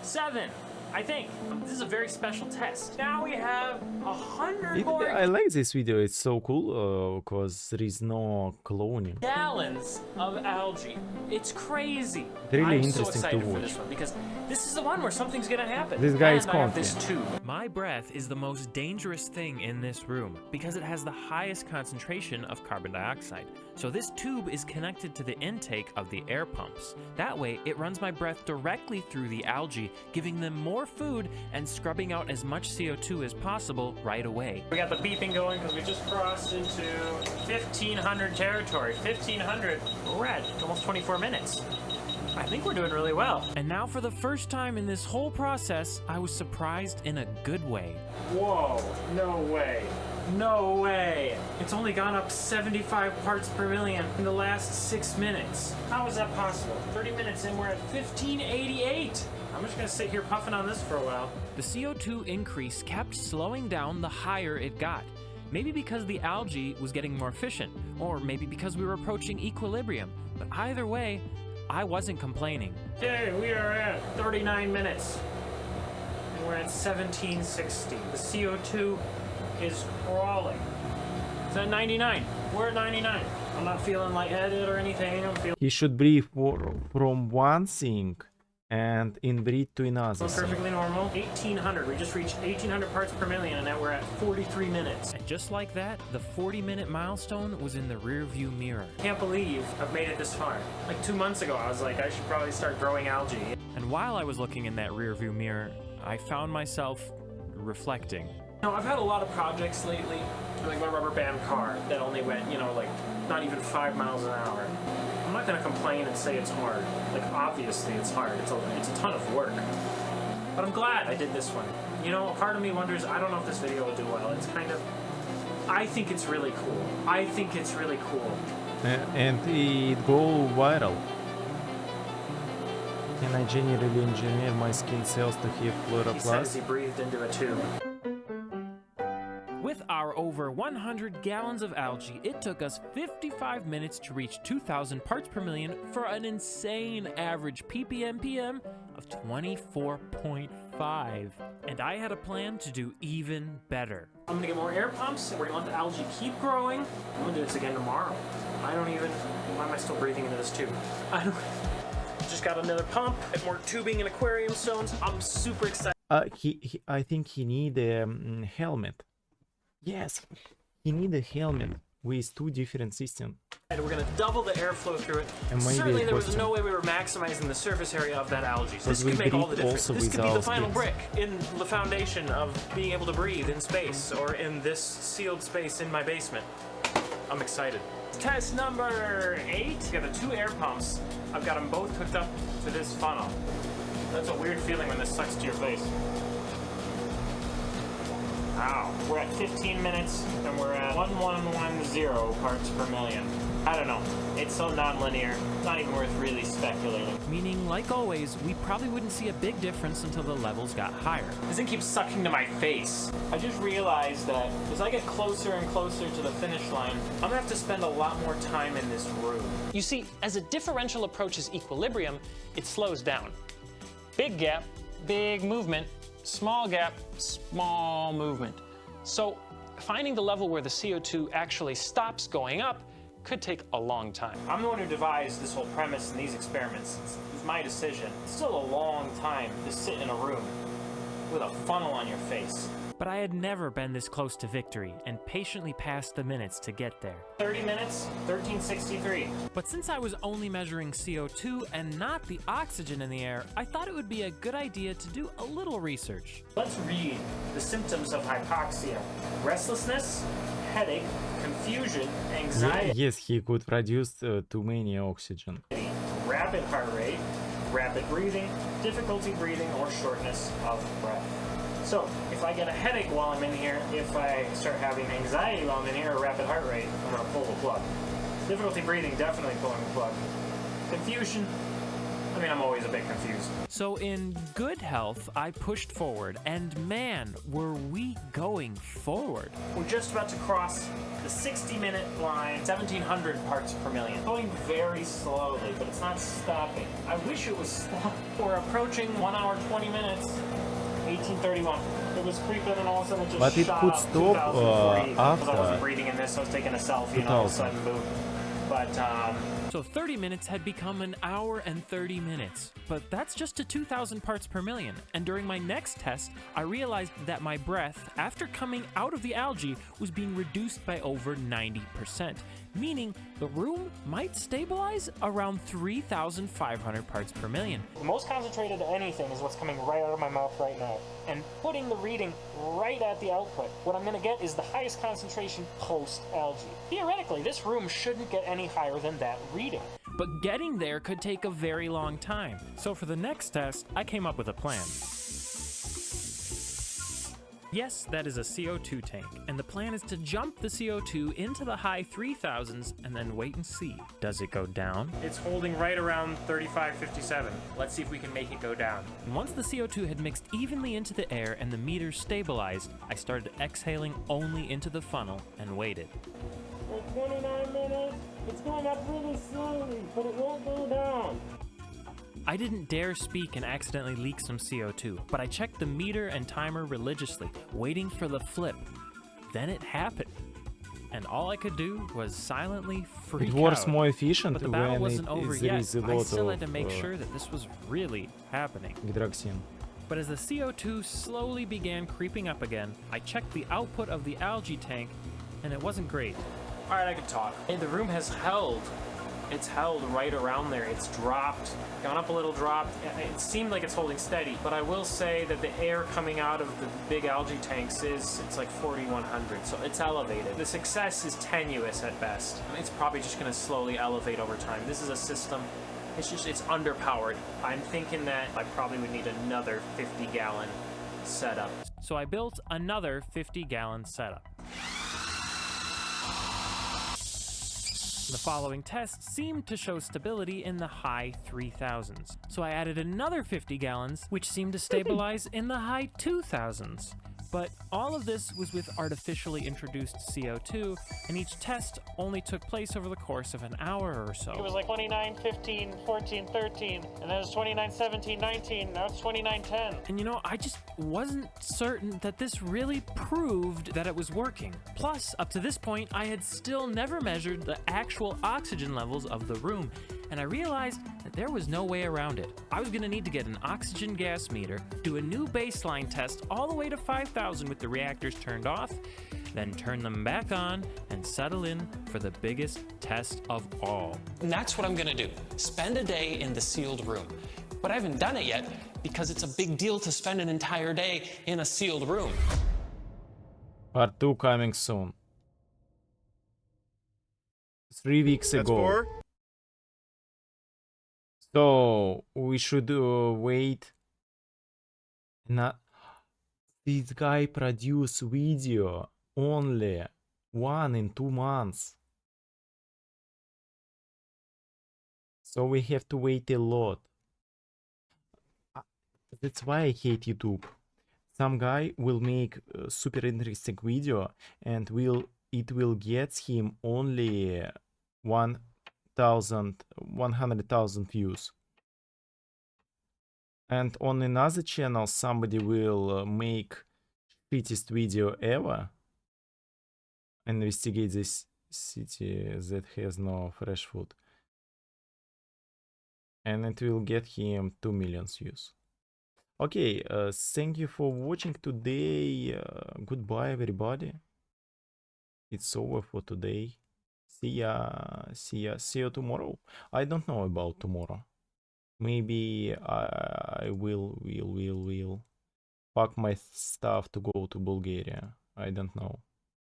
7. I think this is a very special test. Now we have 100 more I like this video. It's so cool because there is no cloning. gallons of algae. It's crazy. Really I'm so interesting to excited for watch. this one because this is the one where something's gonna happen. This guy and is I have this confident. tube. My breath is the most dangerous thing in this room because it has the highest concentration of carbon dioxide. So this tube is connected to the intake of the air pumps. That way, it runs my breath directly through the algae, giving them more food and scrubbing out as much CO2 as possible right away. We got the beeping going because we just crossed into 1,500 territory. 1,500. We're at almost 24 minutes. All I think we're doing really well. And now for the first time in this whole process, I was surprised in a good way. Whoa, no way. No way. It's only gone up 75 parts per million in the last 6 minutes. How is that possible? 30 minutes and we're at 1588. I'm just gonna sit here puffing on this for a while. The CO2 increase kept slowing down the higher it got. Maybe because the algae was getting more efficient, or maybe because we were approaching equilibrium. But either way, I wasn't complaining. Okay, we are at 39 minutes. And we're at 1760. The CO2 is crawling. It's at 99. We're at 99. I'm not feeling lightheaded or anything. I'm feeling... He should breathe from one thing and in-breathe to another. Perfectly normal. 1800. We just reached 1800 parts per million, and now we're at 43 minutes. And just like that, the 40-minute milestone was in the rear-view mirror. Can't believe I've made it this far. Like 2 months ago, I was like, I should probably start growing algae. And while I was looking in that rear-view mirror, I found myself reflecting. Now, I've had a lot of projects lately, like my rubber band car that only went, you know, like not even 5 miles an hour. I'm not gonna complain and say it's hard. Like, obviously it's hard. It's a ton of work. But I'm glad I did this one. You know, part of me wonders, I don't know if this video will do well. It's kind of, I think it's really cool. I think it's really cool. And it go viral. Can I generally engineer my skin cells to have chloroplast? He says he breathed into a tube. With our over 100 gallons of algae, it took us 55 minutes to reach 2,000 parts per million for an insane average ppm of 24.5. And I had a plan to do even better. I'm gonna get more air pumps, and we're gonna let the algae keep growing. I'm gonna do this again tomorrow. Why am I still breathing into this tube? Just got another pump, and more tubing and aquarium stones. I'm super excited. I think he need a helmet. Yes, he need a helmet with 2 different systems. And we're gonna double the airflow through it. And certainly there was no way we were maximizing the surface area of that algae. So this could make all the difference. This could be the final brick in the foundation of being able to breathe in space, or in this sealed space in my basement. I'm excited. Test number 8. We got the 2 air pumps. I've got them both hooked up to this funnel. That's a weird feeling when this sucks to your face. Wow, we're at 15 minutes and we're at 1110 parts per million. I don't know, it's so non-linear, it's not even worth really speculating. Meaning, like always, we probably wouldn't see a big difference until the levels got higher. This thing keeps sucking to my face. I just realized that as I get closer and closer to the finish line, I'm gonna have to spend a lot more time in this room. You see, as a differential approaches equilibrium, it slows down. Big gap, big movement. Small gap, small movement. So finding the level where the CO2 actually stops going up could take a long time. I'm the one who devised this whole premise and these experiments. It's my decision. It's still a long time to sit in a room with a funnel on your face. But I had never been this close to victory and patiently passed the minutes to get there. 30 minutes, 1363. But since I was only measuring CO2 and not the oxygen in the air, I thought it would be a good idea to do a little research. Let's read the symptoms of hypoxia. Restlessness, headache, confusion, anxiety. Yes, he could produce too many oxygen. Rapid heart rate, rapid breathing, difficulty breathing, or shortness of breath. So, if I get a headache while I'm in here, if I start having anxiety while I'm in here, or rapid heart rate, I'm gonna pull the plug. Difficulty breathing, definitely pulling the plug. Confusion, I mean, I'm always a bit confused. So in good health, I pushed forward, and man, were we going forward. We're just about to cross the 60-minute line, 1,700 parts per million. Going very slowly, but it's not stopping. I wish it was slow. We're approaching 1 hour, 20 minutes. 1831. It was creeping and all of a sudden it just But it shot could up stop 2040. after. Because I wasn't breathing in this, I was taking a selfie and all of a sudden boom. But so 30 minutes had become an hour and 30 minutes. But that's just to 2,000 parts per million. And during my next test, I realized that my breath, after coming out of the algae, was being reduced by over 90%. Meaning the room might stabilize around 3,500 parts per million. The most concentrated anything is what's coming right out of my mouth right now. And putting the reading right at the output, what I'm gonna get is the highest concentration post-algae. Theoretically, this room shouldn't get any higher than that read it. But getting there could take a very long time. So for the next test, I came up with a plan. Yes, that is a CO2 tank, and the plan is to jump the CO2 into the high 3000s and then wait and see. Does it go down? It's holding right around 3557. Let's see if we can make it go down. And once the CO2 had mixed evenly into the air and the meter stabilized, I started exhaling only into the funnel and waited. For 29 minutes, it's going up really slowly, but it won't go down. I didn't dare speak and accidentally leak some CO2, but I checked the meter and timer religiously, waiting for the flip. Then it happened. And all I could do was silently freak It works out. more efficient But the battle when wasn't over there yet. is a I lot still had to of make sure that this was really happening. hydroxine. But as the CO2 slowly began creeping up again, I checked the output of the algae tank, and it wasn't great. All right, I can talk. Hey, the room has held. It's held right around there. It's dropped, gone up a little, dropped. It seemed like it's holding steady, but I will say that the air coming out of the big algae tanks it's like 4,100, so it's elevated. The success is tenuous at best. It's probably just gonna slowly elevate over time. This is a system, it's underpowered. I'm thinking that I probably would need another 50-gallon setup. So I built another 50-gallon setup. The following tests seemed to show stability in the high 3000s. So I added another 50 gallons, which seemed to stabilize in the high 2000s. But all of this was with artificially introduced CO2, and each test only took place over the course of an hour or so. It was like 29, 15, 14, 13, and then it was 29, 17, 19, now it's 29, 10. And you know, I just wasn't certain that this really proved that it was working. Plus, up to this point, I had still never measured the actual oxygen levels of the room, and I realized that there was no way around it. I was gonna need to get an oxygen gas meter, do a new baseline test all the way to 5,000 with the reactors turned off, then turn them back on and settle in for the biggest test of all. And that's what I'm gonna do. Spend a day in the sealed room. But I haven't done it yet because it's a big deal to spend an entire day in a sealed room. Part 2 coming soon. 3 weeks That's ago. 4? So we should wait. This guy produced video only 1 in 2 months. So we have to wait a lot. That's why I hate YouTube. Some guy will make a super interesting video and it will get him only 100,000 views. And on another channel somebody will make shittiest video ever. Investigate this city that has no fresh food. And it will get him 2 million views. Okay, thank you for watching today. Goodbye everybody. It's over for today. See you tomorrow. I don't know about tomorrow. Maybe I will pack my stuff to go to Bulgaria. I don't know.